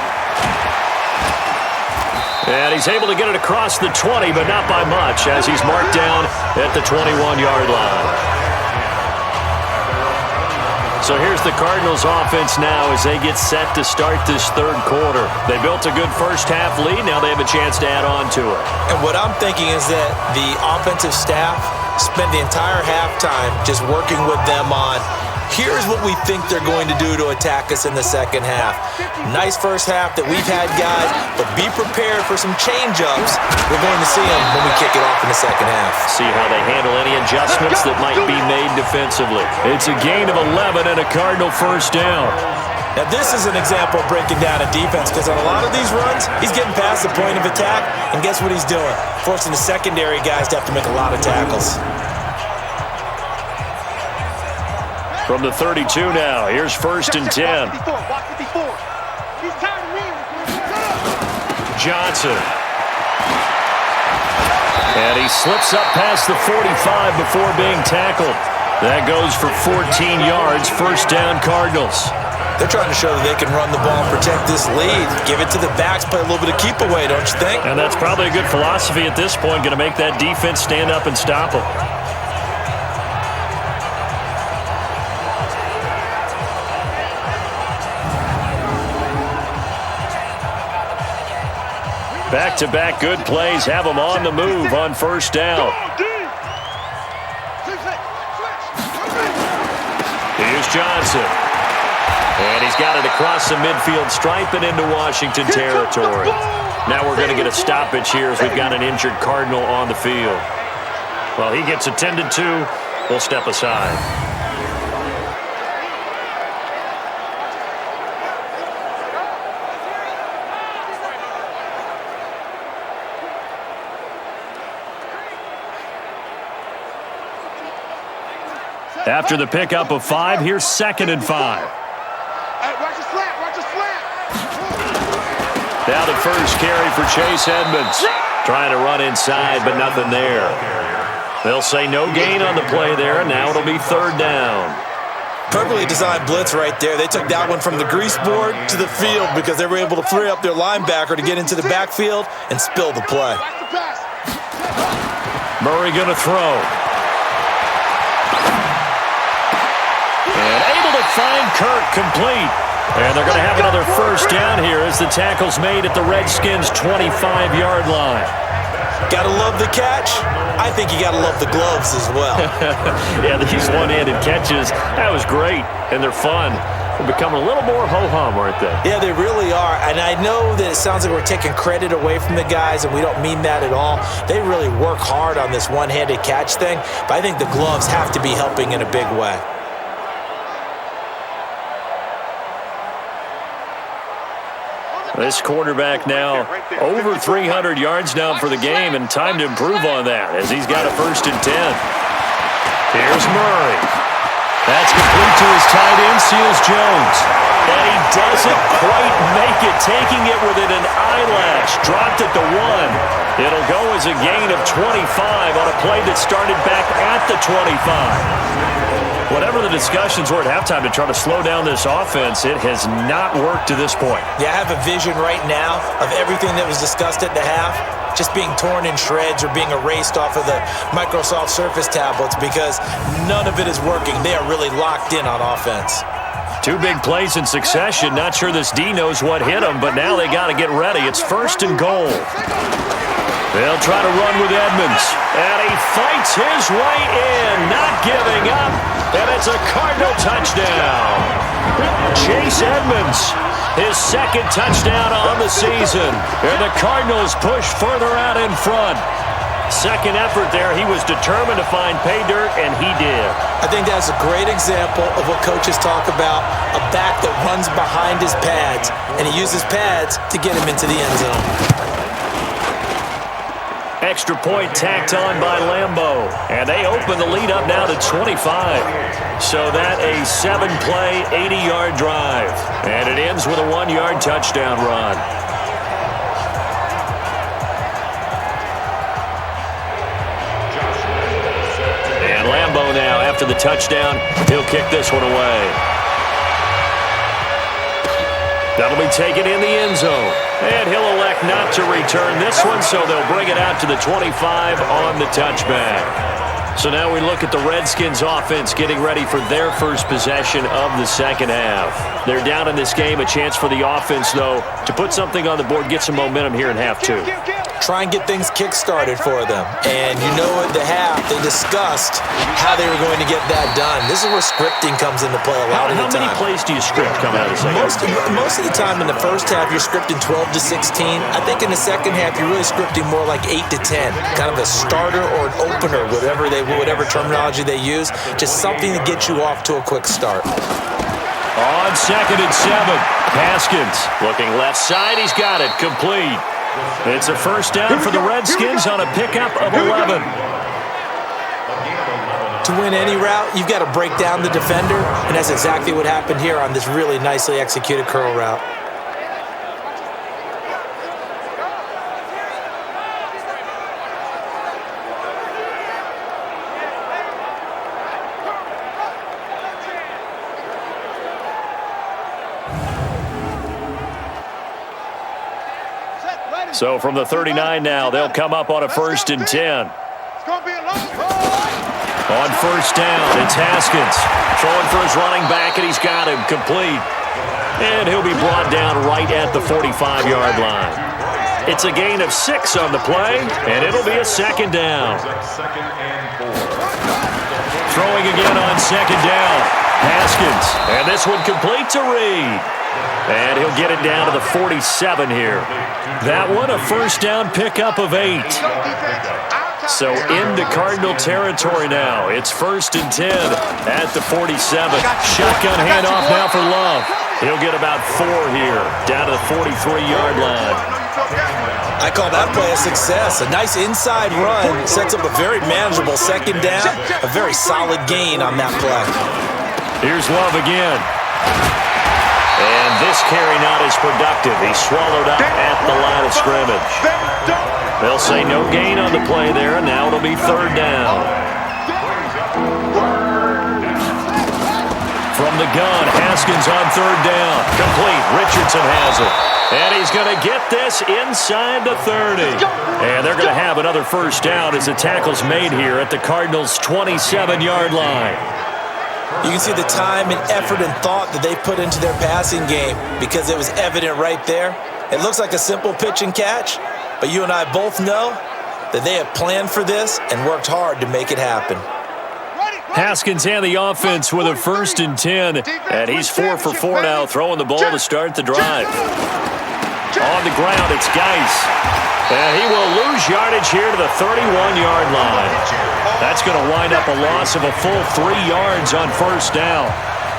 And he's able to get it across the 20, but not by much, as he's marked down at the 21-yard line. So here's the Cardinals offense now as they get set to start this third quarter. They built a good first half lead. Now they have a chance to add on to it. And what I'm thinking is that the offensive staff spent the entire halftime just working with them on, here's what we think they're going to do to attack us in the second half. Nice first half that we've had, guys, but be prepared for some change-ups. We're going to see them when we kick it off in the second half. See how they handle any adjustments that might be made defensively. It's a gain of 11 and a Cardinal first down. Now, this is an example of breaking down a defense because on a lot of these runs, he's getting past the point of attack, and guess what he's doing? Forcing the secondary guys to have to make a lot of tackles. From the 32 now, here's 1st and 10. Johnson. And he slips up past the 45 before being tackled. That goes for 14 yards, first down Cardinals. They're trying to show that they can run the ball and protect this lead. Give it to the backs, play a little bit of keep away, don't you think? And that's probably a good philosophy at this point, going to make that defense stand up and stop them. Back-to-back good plays have them on the move on first down. Here's Johnson. And he's got it across the midfield stripe and into Washington territory. Now we're going to get a stoppage here as we've got an injured Cardinal on the field. Well, he gets attended to. We'll step aside. After the pickup of 5, here's 2nd and 5. Watch the slap. Down to first carry for Chase Edmonds. Trying to run inside, but nothing there. They'll say no gain on the play there, and now it'll be 3rd down. Perfectly designed blitz right there. They took that one from the grease board to the field because they were able to free up their linebacker to get into the backfield and spill the play. Murray going to throw. And able to find Kirk complete. And they're going to have another first down here as the tackle's made at the Redskins' 25-yard line. Gotta love the catch. I think you gotta love the gloves as well. Yeah, these one-handed catches, that was great, and they're fun. They're becoming a little more ho-hum, aren't they? Yeah, they really are. And I know that it sounds like we're taking credit away from the guys, and we don't mean that at all. They really work hard on this one-handed catch thing, but I think the gloves have to be helping in a big way. This quarterback now over 300 yards now for the game, and time to improve on that as he's got a 1st and 10. Here's Murray. That's complete to his tight end, Seals Jones. And he doesn't quite make it, taking it within an eyelash. Dropped at the 1. It'll go as a gain of 25 on a play that started back at the 25. Whatever the discussions were at halftime to try to slow down this offense, it has not worked to this point. Yeah, I have a vision right now of everything that was discussed at the half just being torn in shreds or being erased off of the Microsoft Surface tablets because none of it is working. They are really locked in on offense. 2 big plays in succession. Not sure this D knows what hit him, but now they got to get ready. It's 1st and goal. They'll try to run with Edmonds. And he fights his way in, not giving up. And it's a Cardinal touchdown. Chase Edmonds, his 2nd touchdown on the season. And the Cardinals push further out in front. 2nd effort there. He was determined to find pay dirt, and he did. I think that's a great example of what coaches talk about, a back that runs behind his pads, and he uses pads to get him into the end zone. Extra point tacked on by Lambeau. And they open the lead up now to 25. So that a 7-play, 80-yard drive. And it ends with a 1-yard touchdown run. And Lambeau now, after the touchdown, he'll kick this one away. That'll be taken in the end zone. And he'll elect not to return this one, so they'll bring it out to the 25 on the touchback. So now we look at the Redskins offense getting ready for their first possession of the second half. They're down in this game. A chance for the offense, though, to put something on the board, get some momentum here in half 2. Try and get things kick-started for them. And you know at the half, they discussed how they were going to get that done. This is where scripting comes into play a lot of the time. How many plays do you script coming out of the second half? Most of the time in the first half, you're scripting 12 to 16. I think in the second half, you're really scripting more like 8 to 10. Kind of a starter or an opener, whatever terminology they use. Just something to get you off to a quick start. On 2nd and 7, Haskins looking left side. He's got it complete. It's a first down for the Redskins on a pickup of 11. To win any route, you've got to break down the defender, and that's exactly what happened here on this really nicely executed curl route. So from the 39 now, they'll come up on a 1st and 10. On first down, it's Haskins. Throwing for his running back, and he's got him complete. And he'll be brought down right at the 45-yard line. It's a gain of 6 on the play, and it'll be a 2nd down. Throwing again on 2nd down. Haskins, and this one complete to Reed. And he'll get it down to the 47 here. That one, a first down pickup of 8. So into Cardinal territory now. It's 1st and 10 at the 47. Shotgun handoff now for Love. He'll get about 4 here, down to the 43-yard line. I call that play a success. A nice inside run sets up a very manageable 2nd down. A very solid gain on that play. Here's Love again. And this carry not as productive. He's swallowed up at the line of scrimmage. They'll say no gain on the play there, and now it'll be 3rd down. From the gun, Haskins on third down. Complete. Richardson has it. And he's going to get this inside the 30. And they're going to have another first down as the tackle's made here at the Cardinals' 27-yard line. You can see the time and effort and thought that they put into their passing game because it was evident right there. It looks like a simple pitch and catch, but you and I both know that they have planned for this and worked hard to make it happen. Haskins and the offense with a 1st and 10, and he's 4 for 4 now, throwing the ball to start the drive. On the ground, it's Geis. And he will lose yardage here to the 31-yard line. That's going to wind up a loss of a full 3 yards on first down.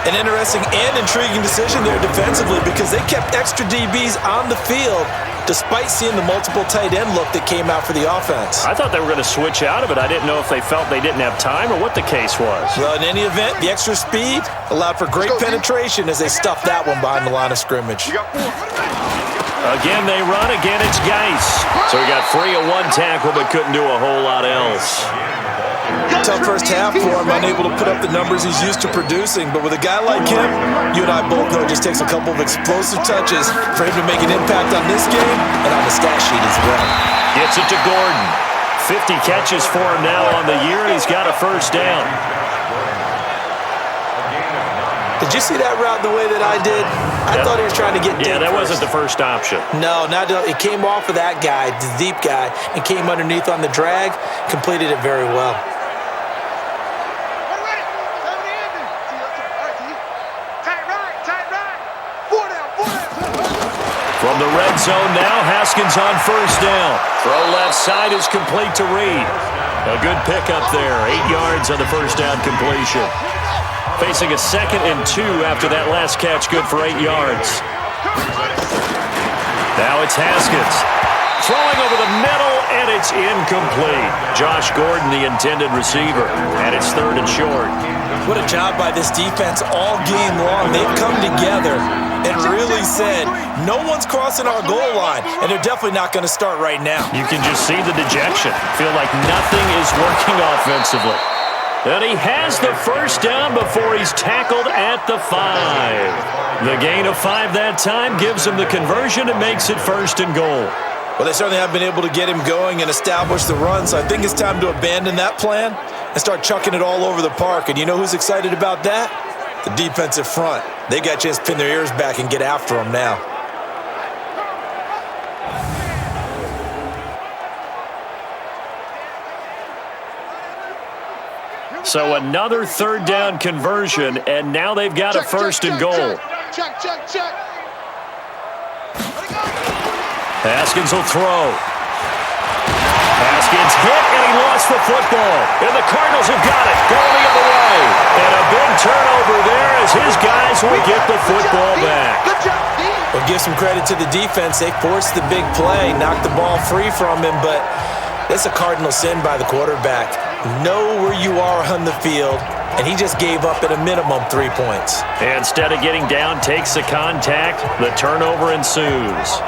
An interesting and intriguing decision there defensively because they kept extra DBs on the field despite seeing the multiple tight end look that came out for the offense. I thought they were going to switch out of it. I didn't know if they felt they didn't have time or what the case was. Well, in any event, the extra speed allowed for great penetration as they stuffed that one behind the line of scrimmage. Again, they run. Again, it's Geis. So he got free of one tackle but couldn't do a whole lot else. Tough first half for him, unable to put up the numbers he's used to producing. But with a guy like him, you and I both know it just takes a couple of explosive touches for him to make an impact on this game and on the stat sheet as well. Gets it to Gordon. 50 catches for him now on the year, and he's got a first down. Did you see that route the way that I did? I thought he was trying to get deep. Yeah, that wasn't the first option. No, it came off of that guy, the deep guy, and came underneath on the drag, completed it very well. From the red zone now, Haskins on first down. Throw left side is complete to Reed. A good pickup there, 8 yards on the first down completion. Facing a 2nd and 2 after that last catch, good for 8 yards. Now it's Haskins. Throwing over the middle, and it's incomplete. Josh Gordon, the intended receiver, and it's 3rd and short. What a job by this defense all game long. They've come together and really said, no one's crossing our goal line, and they're definitely not going to start right now. You can just see the dejection. Feel like nothing is working offensively. And he has the first down before he's tackled at the 5. The gain of 5 that time gives him the conversion and makes it 1st and goal. Well, they certainly have been able to get him going and establish the run, so I think it's time to abandon that plan and start chucking it all over the park. And you know who's excited about that? The defensive front. They got a chance to pin their ears back and get after him now. So another 3rd down conversion, and now they've got a 1st and goal. Check. Haskins will throw. Haskins hit, and he lost the football. And the Cardinals have got it, going the other way. And a big turnover there as his guys will get the football back. Well, give some credit to the defense. They forced the big play, knocked the ball free from him, but that's a cardinal sin by the quarterback. Know where you are on the field, and he just gave up at a minimum 3 points. And instead of getting down, takes the contact. The turnover ensues.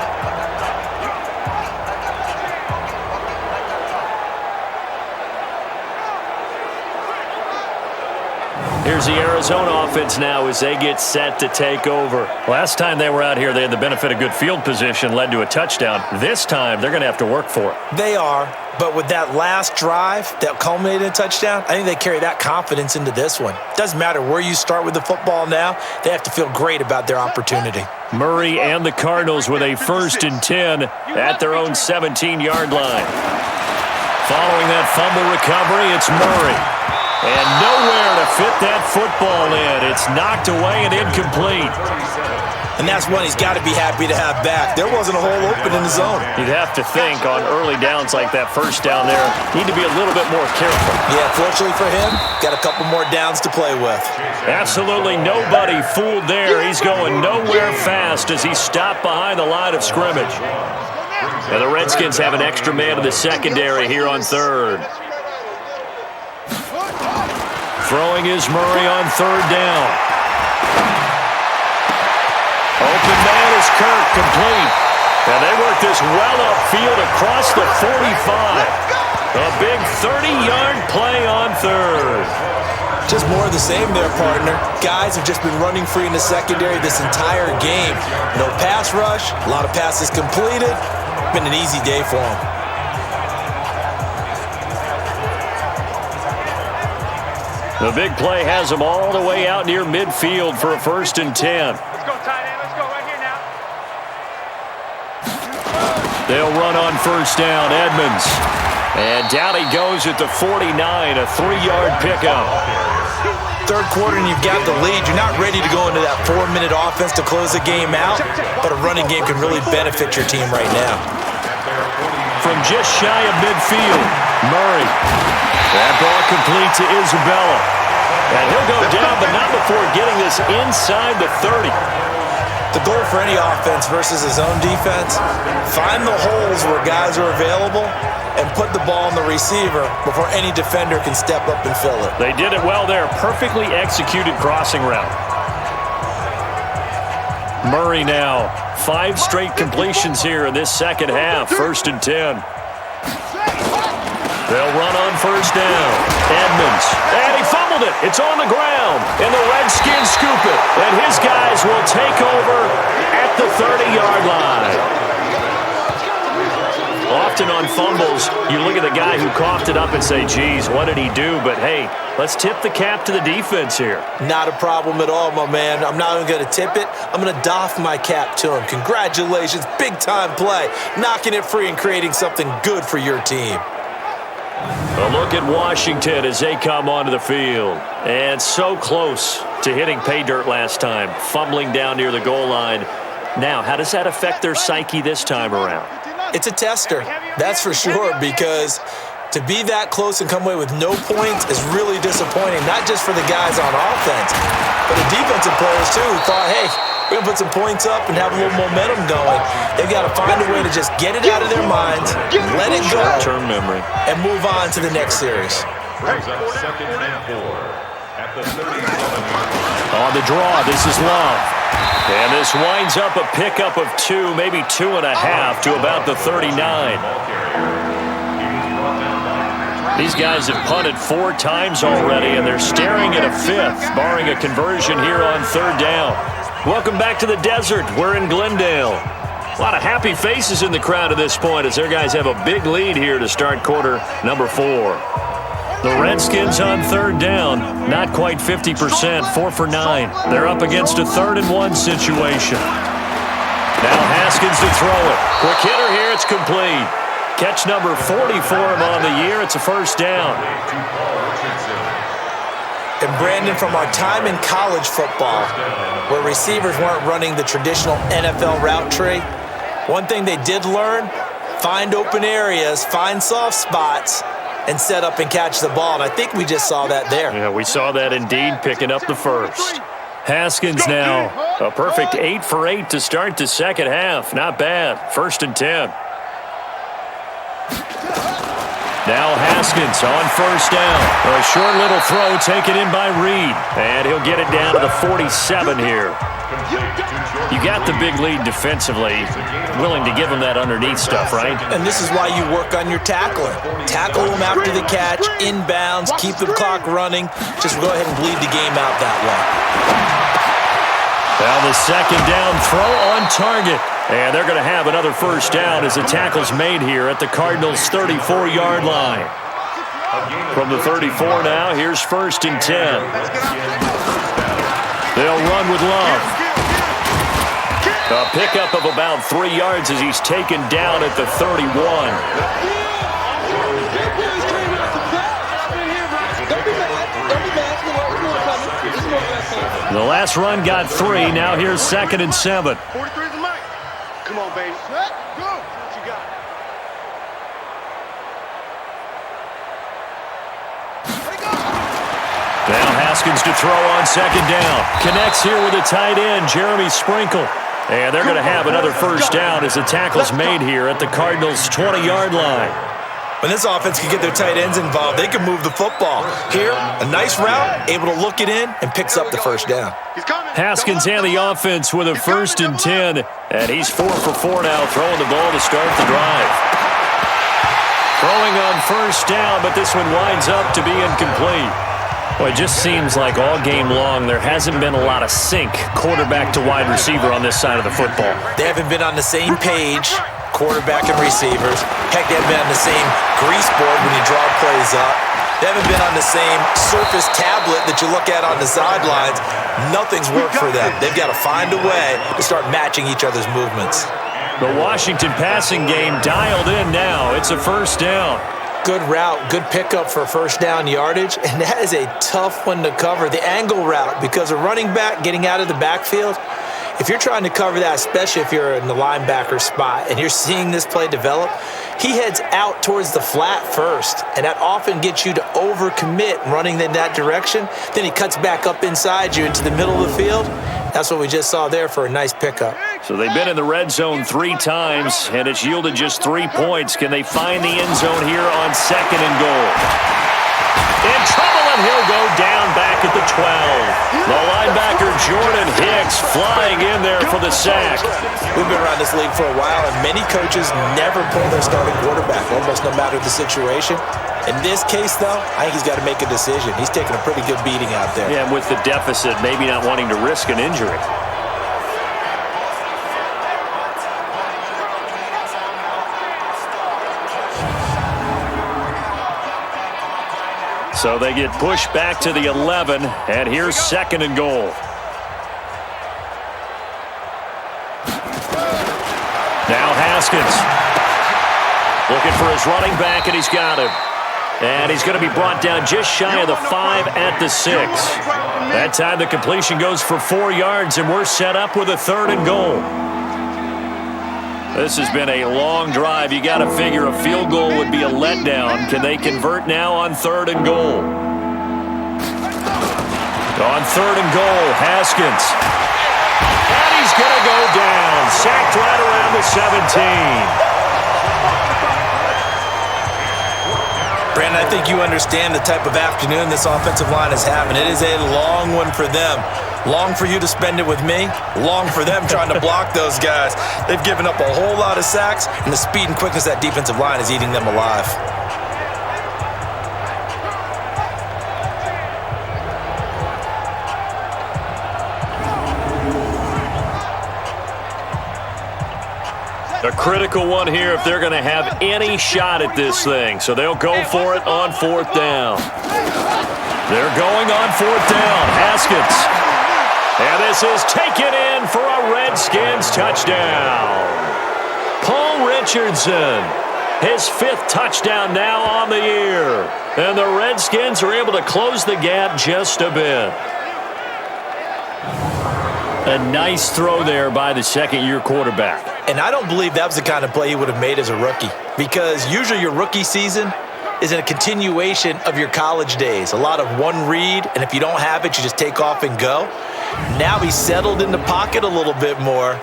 Here's the Arizona offense now as they get set to take over. Last time they were out here, they had the benefit of good field position, led to a touchdown. This time, they're going to have to work for it. They are, but with that last drive that culminated in a touchdown, I think they carry that confidence into this one. Doesn't matter where you start with the football now, they have to feel great about their opportunity. Murray and the Cardinals with a 1st and 10 at their own 17-yard line. Following that fumble recovery, it's Murray. And nowhere to fit that football in. It's knocked away and incomplete. And that's one he's got to be happy to have back. There wasn't a hole open in the zone. You'd have to think on early downs like that first down there, need to be a little bit more careful. Yeah, fortunately for him, got a couple more downs to play with. Absolutely nobody fooled there. He's going nowhere fast as he's stopped behind the line of scrimmage. And the Redskins have an extra man in the secondary here on 3rd. Throwing is Murray on 3rd down. Open man is Kirk, complete. And they work this well upfield across the 45. A big 30-yard play on third. Just more of the same there, partner. Guys have just been running free in the secondary this entire game. No pass rush, a lot of passes completed. Been an easy day for them. The big play has them all the way out near midfield for a 1st and 10. Let's go, tight end. Let's go right here now. They'll run on 1st down, Edmonds. And down he goes at the 49, a 3-yard pickup. Third quarter and you've got the lead. You're not ready to go into that 4-minute offense to close the game out, but a running game can really benefit your team right now. From just shy of midfield, Murray. That ball complete to Isabella. And he'll go down, but not before getting this inside the 30. The goal for any offense versus his own defense, find the holes where guys are available and put the ball on the receiver before any defender can step up and fill it. They did it well there. Perfectly executed crossing route. Murray now. 5 straight completions here in this second half. 1st and 10. They'll run on 1st down. Edmonds. And he fumbled it. It's on the ground. And the Redskins scoop it. And his guys will take over at the 30-yard line. Often on fumbles, you look at the guy who coughed it up and say, geez, what did he do? But, hey, let's tip the cap to the defense here. Not a problem at all, my man. I'm not even going to tip it. I'm going to doff my cap to him. Congratulations. Big-time play. Knocking it free and creating something good for your team. A look at Washington as they come onto the field. And so close to hitting pay dirt last time, fumbling down near the goal line. Now, how does that affect their psyche this time around? It's a tester, that's for sure, because to be that close and come away with no points is really disappointing, not just for the guys on offense, but the defensive players, too, who thought, hey, we're going to put some points up and have a little momentum going. They've got to find a way to just get it out of their minds, let it go, short-term memory, and move on to the next series. Brings up 2nd and 4 at the 37. On the draw, this is Love. And this winds up a pickup of 2, maybe 2.5 to about the 39. These guys have punted 4 times already, and they're staring at a 5th, barring a conversion here on 3rd down. Welcome back to the desert. We're in Glendale. A lot of happy faces in the crowd at this point as their guys have a big lead here to start quarter number 4. The Redskins on 3rd down, not quite 50%, 4 for 9. They're up against a 3rd and 1 situation. Now Haskins to throw it. Quick hitter here, it's complete. Catch number 40 for him on the year. It's a 1st down. And Brandon, from our time in college football, where receivers weren't running the traditional NFL route tree, one thing they did learn, find open areas, find soft spots, and set up and catch the ball. And I think we just saw that there. Yeah, we saw that indeed, picking up the 1st. Haskins now, a perfect 8 for 8 to start the second half. Not bad. 1st and 10. Now Haskins on 1st down. A short little throw taken in by Reed. And he'll get it down to the 47 here. You got the big lead defensively. Willing to give them that underneath stuff, right? And this is why you work on your tackling. Tackle them after the catch, inbounds, keep the clock running. Just go ahead and bleed the game out that way. Now the 2nd down throw on target. And they're going to have another 1st down as the tackle's made here at the Cardinals' 34-yard line. From the 34 now, here's 1st and 10. They'll run with Love. A pickup of about 3 yards as he's taken down at the 31. The last run got 3. Now here's 2nd and 7. 43 is the mic. Come on, baby. Set, go. What you got? Now Haskins to throw on 2nd down. Connects here with a tight end, Jeremy Sprinkle. And they're going to have another 1st down as the tackle's made here at the Cardinals' 20-yard line. When this offense can get their tight ends involved, they can move the football. Here, a nice route, able to look it in, and picks up the 1st down. Haskins and the offense with a 1st and 10. And he's 4 for 4 now, throwing the ball to start the drive. Throwing on first down, but this one winds up to be incomplete. Well, it just seems like all game long there hasn't been a lot of sync quarterback to wide receiver on this side of the football. They haven't been on the same page, quarterback and receivers. Heck, they haven't been on the same grease board when you draw plays up. They haven't been on the same surface tablet that you look at on the sidelines. Nothing's worked for them. They've got to find a way to start matching each other's movements. The Washington passing game dialed in now. It's a first down. Good route, good pickup for first down yardage, and that is a tough one to cover. The angle route, because a running back getting out of the backfield, if you're trying to cover that, especially if you're in the linebacker spot and you're seeing this play develop, he heads out towards the flat first, and that often gets you to overcommit running in that direction. Then he cuts back up inside you into the middle of the field. That's what we just saw there for a nice pickup. So they've been in the red zone 3 times, and it's yielded just 3 points. Can they find the end zone here on 2nd and goal? In trouble, and he'll go down back at the 12. The linebacker, Jordan Hicks, flying in there for the sack. We've been around this league for a while, and many coaches never pull their starting quarterback, almost no matter the situation. In this case, though, I think he's got to make a decision. He's taking a pretty good beating out there. Yeah, and with the deficit, maybe not wanting to risk an injury. So they get pushed back to the 11, and here's 2nd and goal. Now Haskins looking for his running back, and he's got him. And he's going to be brought down just shy of the 5 at the 6. That time the completion goes for 4 yards, and we're set up with a 3rd and goal. This has been a long drive. You got to figure a field goal would be a letdown. Can they convert now on 3rd and goal? On 3rd and goal, Haskins. And he's going to go down. Sacked right around the 17. Brandon, I think you understand the type of afternoon this offensive line is having. It is a long one for them. Long for you to spend it with me. Long for them trying to block those guys. They've given up a whole lot of sacks, and the speed and quickness of that defensive line is eating them alive. A critical one here if they're going to have any shot at this thing. So they'll go for it on 4th down. They're going on 4th down. Haskins. And this is taken in for a Redskins touchdown. Paul Richardson, his 5th touchdown now on the year. And the Redskins are able to close the gap just a bit. A nice throw there by the 2nd-year quarterback. And I don't believe that was the kind of play he would have made as a rookie, because usually your rookie season is a continuation of your college days. A lot of one read, and if you don't have it, you just take off and go. Now he's settled in the pocket a little bit more,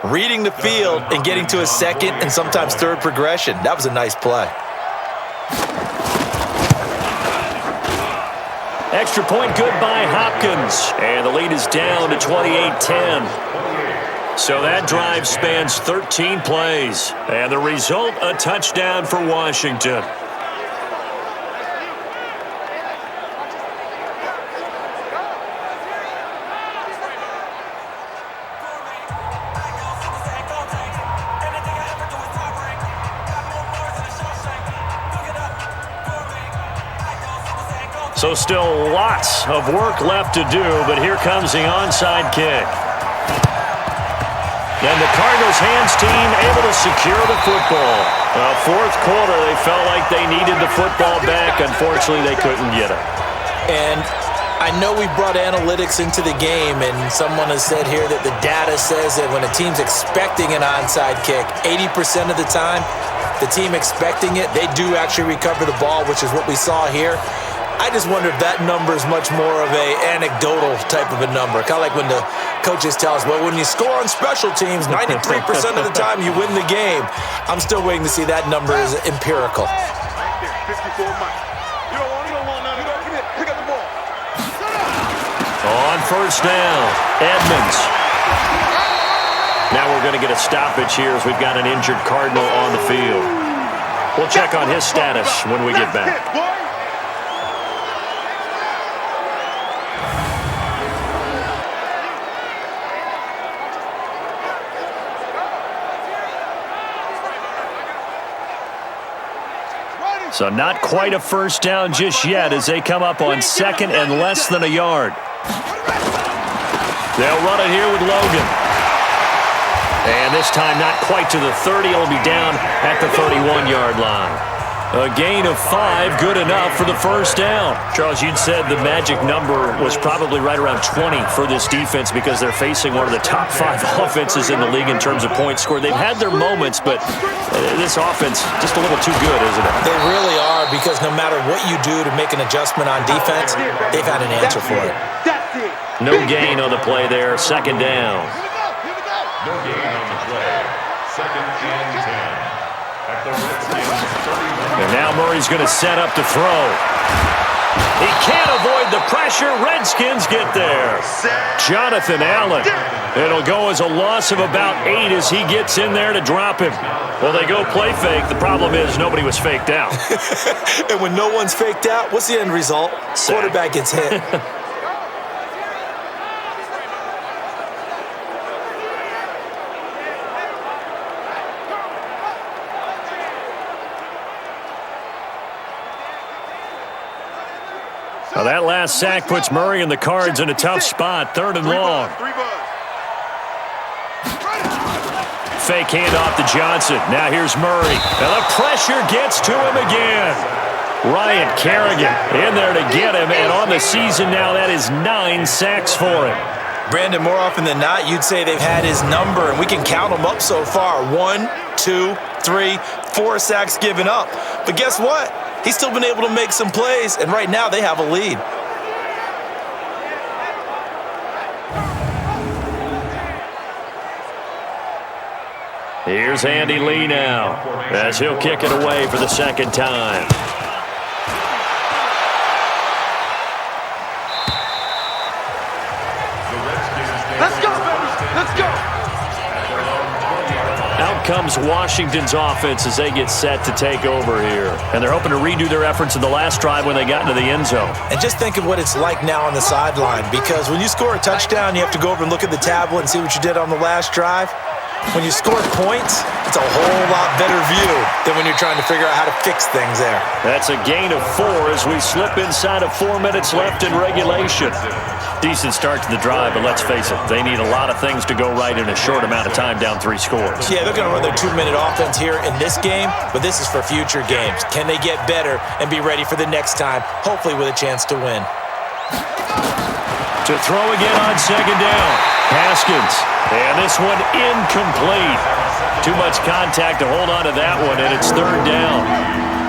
reading the field and getting to a 2nd and sometimes 3rd progression. That was a nice play. Extra point good by Hopkins. And the lead is down to 28-10. So that drive spans 13 plays. And the result, a touchdown for Washington. So still lots of work left to do, but here comes the onside kick. And the Cardinals hands team able to secure the football. 4th quarter, they felt like they needed the football back. Unfortunately, they couldn't get it. And I know we brought analytics into the game, and someone has said here that the data says that when a team's expecting an onside kick, 80% of the time, the team expecting it, they do actually recover the ball, which is what we saw here. I just wonder if that number is much more of a anecdotal type of a number. Kind of like when the coaches tell us, well, when you score on special teams, 93% of the time you win the game. I'm still waiting to see that number is empirical. On 1st down, Edmonds. Now we're going to get a stoppage here as we've got an injured Cardinal on the field. We'll check on his status when we get back. So not quite a first down just yet as they come up on second and less than a yard. They'll run it here with Logan. And this time not quite to the 30. It'll be down at the 31-yard line. A gain of 5, good enough for the first down. Charles, you'd said the magic number was probably right around 20 for this defense because they're facing one of the top 5 offenses in the league in terms of points scored. They've had their moments, but this offense just a little too good, isn't it? They really are, because no matter what you do to make an adjustment on defense, they've had an answer for it. No gain on the play there, second down. No gain on the play. Second and 10. At the Redskins 31. And now Murray's going to set up to throw. He can't avoid the pressure. Redskins get there. Jonathan Allen. It'll go as a loss of about 8 as he gets in there to drop him. Well, they go play fake. The problem is nobody was faked out. And when no one's faked out, what's the end result? Quarterback gets hit. Now that last sack puts Murray and the Cards in a tough spot, 3rd and long. Fake handoff to Johnson. Now here's Murray. And the pressure gets to him again. Ryan Kerrigan in there to get him. And on the season now, that is 9 sacks for him. Brandon, more often than not, you'd say they've had his number, and we can count them up so far. 1, 2, 3, 4 sacks given up. But guess what? He's still been able to make some plays, and right now they have a lead. Here's Andy Lee now as he'll kick it away for the second time. Let's go, baby. Let's go. Out comes Washington's offense as they get set to take over here. And they're hoping to redo their efforts in the last drive when they got into the end zone. And just think of what it's like now on the sideline, because when you score a touchdown, you have to go over and look at the tablet and see what you did on the last drive. When you score points, it's a whole lot better view than when you're trying to figure out how to fix things there. That's a gain of 4 as we slip inside of 4 minutes left in regulation. Decent start to the drive, but let's face it, they need a lot of things to go right in a short amount of time, down 3 scores. Yeah, they're going to run their 2-minute offense here in this game, but this is for future games. Can they get better and be ready for the next time, hopefully with a chance to win? To throw again on second down. Haskins. And this one incomplete. Too much contact to hold on to that one, and it's 3rd down.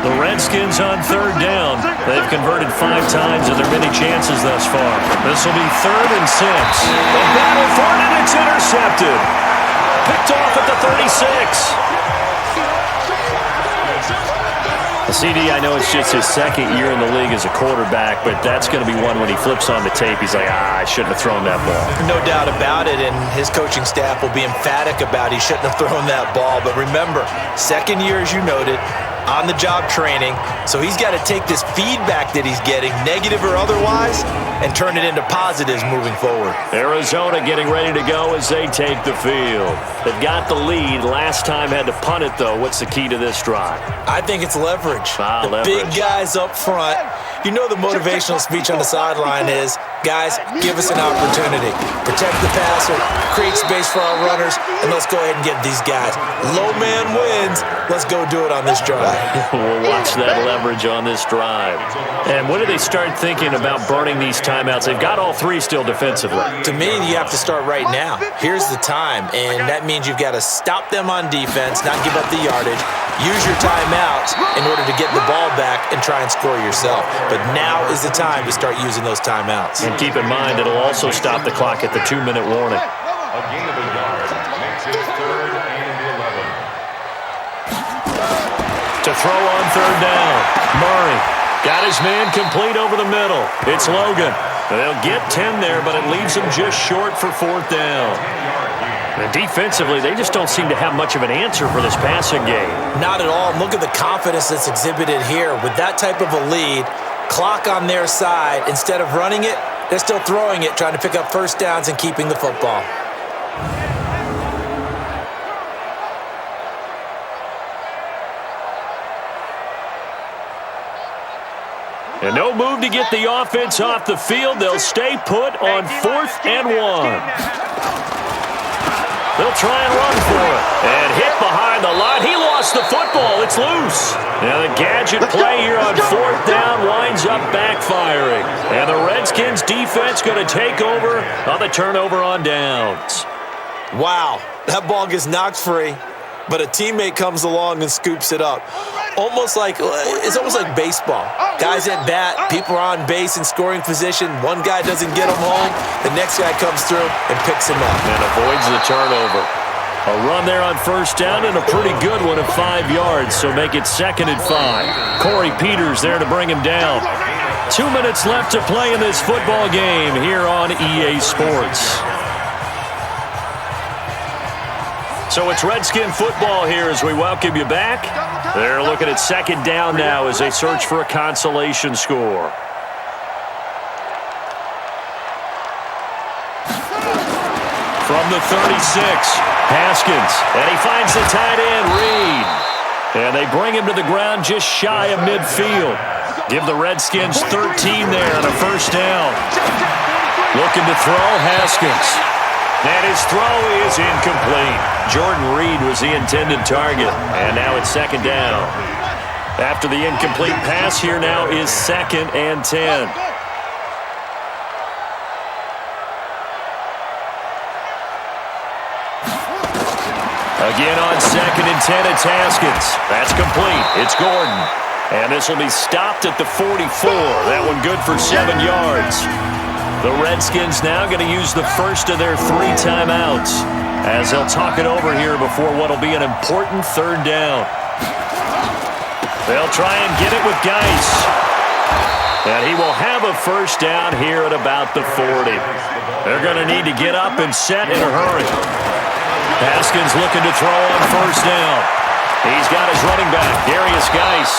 The Redskins on 3rd down. They've converted 5 times in their many chances thus far. This will be 3rd and 6. The battle for it, and it's intercepted. Picked off at the 36. CD, I know it's just his 2nd year in the league as a quarterback, but that's going to be one when he flips on the tape. He's like, I shouldn't have thrown that ball. No doubt about it, and his coaching staff will be emphatic about he shouldn't have thrown that ball. But remember, 2nd year, as you noted, on-the-job training, so he's got to take this feedback that he's getting, negative or otherwise, and turn it into positives moving forward. Arizona getting ready to go as they take the field. They've got the lead. Last time had to punt it, though. What's the key to this drive? I think it's leverage. Leverage. Big guys up front. You know the motivational speech on the sideline is, guys, give us an opportunity. Protect the passer, create space for our runners, and let's go ahead and get these guys. Low man wins. Let's go do it on this drive. We'll watch that leverage on this drive. And when do they start thinking about burning these timeouts? They've got all 3 still defensively. To me, you have to start right now. Here's the time, and that means you've got to stop them on defense, not give up the yardage, use your timeouts in order to get the ball back and try and score yourself. But now is the time to start using those timeouts. And keep in mind, it'll also stop the clock at the 2-minute warning. A gain of a yard makes it 3rd and 11. To throw on 3rd down. Murray got his man complete over the middle. It's Logan. They'll get 10 there, but it leaves him just short for 4th down. And defensively, they just don't seem to have much of an answer for this passing game. Not at all. Look at the confidence that's exhibited here. With that type of a lead, clock on their side, instead of running it, they're still throwing it, trying to pick up first downs and keeping the football. And no move to get the offense off the field. They'll stay put on 4th and 1. They'll try and run for it. And hit behind the line. He lost the football. It's loose. Now the gadget play here on 4th down winds up backfiring. And the Redskins defense going to take over on the turnover on downs. Wow, that ball gets knocked free, but a teammate comes along and scoops it up. It's almost like baseball. Guys at bat, people are on base in scoring position. One guy doesn't get him home. The next guy comes through and picks him up. And avoids the turnover. A run there on 1st down and a pretty good one of 5 yards, so make it 2nd and 5. Corey Peters there to bring him down. 2 minutes left to play in this football game here on EA Sports. So it's Redskin football here as we welcome you back. They're looking at 2nd down now as they search for a consolation score. From the 36, Haskins, and he finds the tight end, Reed. And they bring him to the ground just shy of midfield. Give the Redskins 13 there on a 1st down. Looking to throw, Haskins. And his throw is incomplete. Jordan Reed was the intended target, and now it's 2nd down. After the incomplete pass, here now is 2nd and 10. Again on 2nd and 10, it's Haskins. That's complete. It's Gordon. And this will be stopped at the 44. That one good for 7 yards. The Redskins now going to use the first of their 3 timeouts as they'll talk it over here before what will be an important 3rd down. They'll try and get it with Geis. And he will have a 1st down here at about the 40. They're going to need to get up and set in a hurry. Haskins looking to throw on 1st down. He's got his running back, Darius Geis.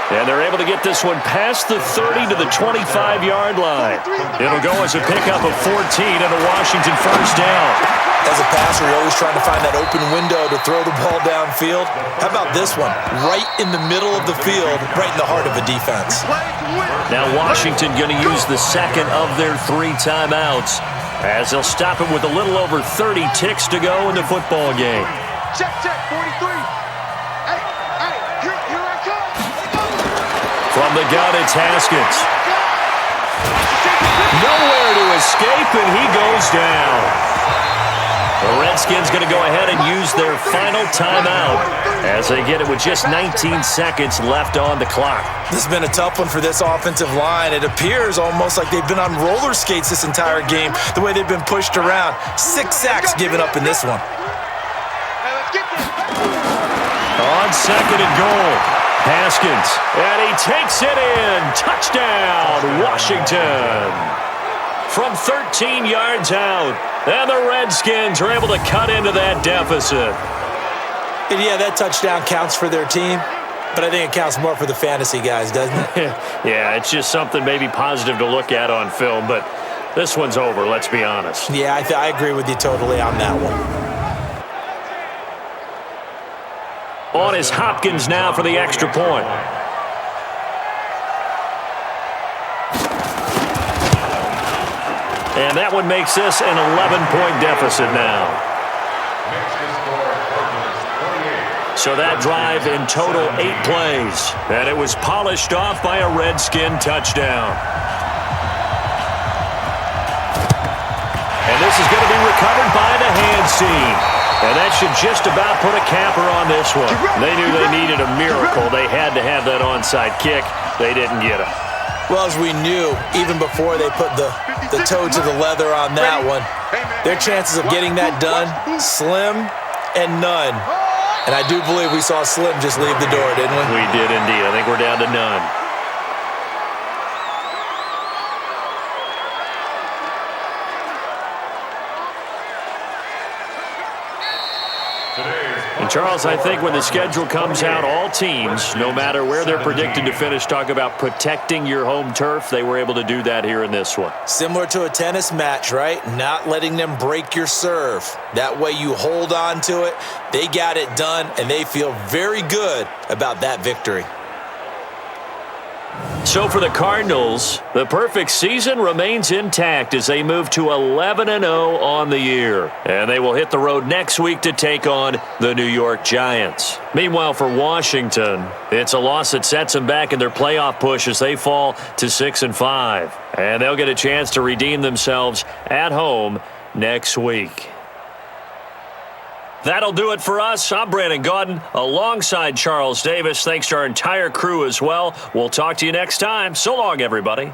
And they're able to get this one past the 30 to the 25-yard line. It'll go as a pickup of 14 and a Washington 1st down. As a passer, you're always trying to find that open window to throw the ball downfield. How about this one? Right in the middle of the field, right in the heart of a defense. Now Washington going to use the 2nd of their 3 timeouts as they'll stop him with a little over 30 ticks to go in the football game. Check, 43. From the gun, it's Haskins. Nowhere to escape, and he goes down. The Redskins going to go ahead and use their final timeout as they get it with just 19 seconds left on the clock. This has been a tough one for this offensive line. It appears almost like they've been on roller skates this entire game, the way they've been pushed around. 6 sacks given up in this one. On 2nd and goal. Haskins, and he takes it in. Touchdown, Washington. From 13 yards out, and the Redskins are able to cut into that deficit. And yeah, that touchdown counts for their team, but I think it counts more for the fantasy guys, doesn't it? Yeah, it's just something maybe positive to look at on film, but this one's over, let's be honest. Yeah, I agree with you totally on that one. On is Hopkins now for the extra point. And that one makes this an 11-point deficit now. So that drive in total 8 plays. And it was polished off by a Redskin touchdown. And this is going to be recovered by the hands team. And that should just about put a capper on this one. They knew they needed a miracle. They had to have that onside kick. They didn't get it. Well, as we knew, even before they put the toe to the leather on that one, their chances of getting that done, slim and none. And I do believe we saw Slim just leave the door, didn't we? We did indeed. I think we're down to none. And Charles, I think when the schedule comes out, all teams, no matter where they're predicted to finish, talk about protecting your home turf. They were able to do that here in this one. Similar to a tennis match, right? Not letting them break your serve. That way you hold on to it. They got it done, and they feel very good about that victory. So for the Cardinals, the perfect season remains intact as they move to 11-0 on the year. And they will hit the road next week to take on the New York Giants. Meanwhile, for Washington, it's a loss that sets them back in their playoff push as they fall to 6-5. And they'll get a chance to redeem themselves at home next week. That'll do it for us. I'm Brandon Gaudin alongside Charles Davis. Thanks to our entire crew as well. We'll talk to you next time. So long, everybody.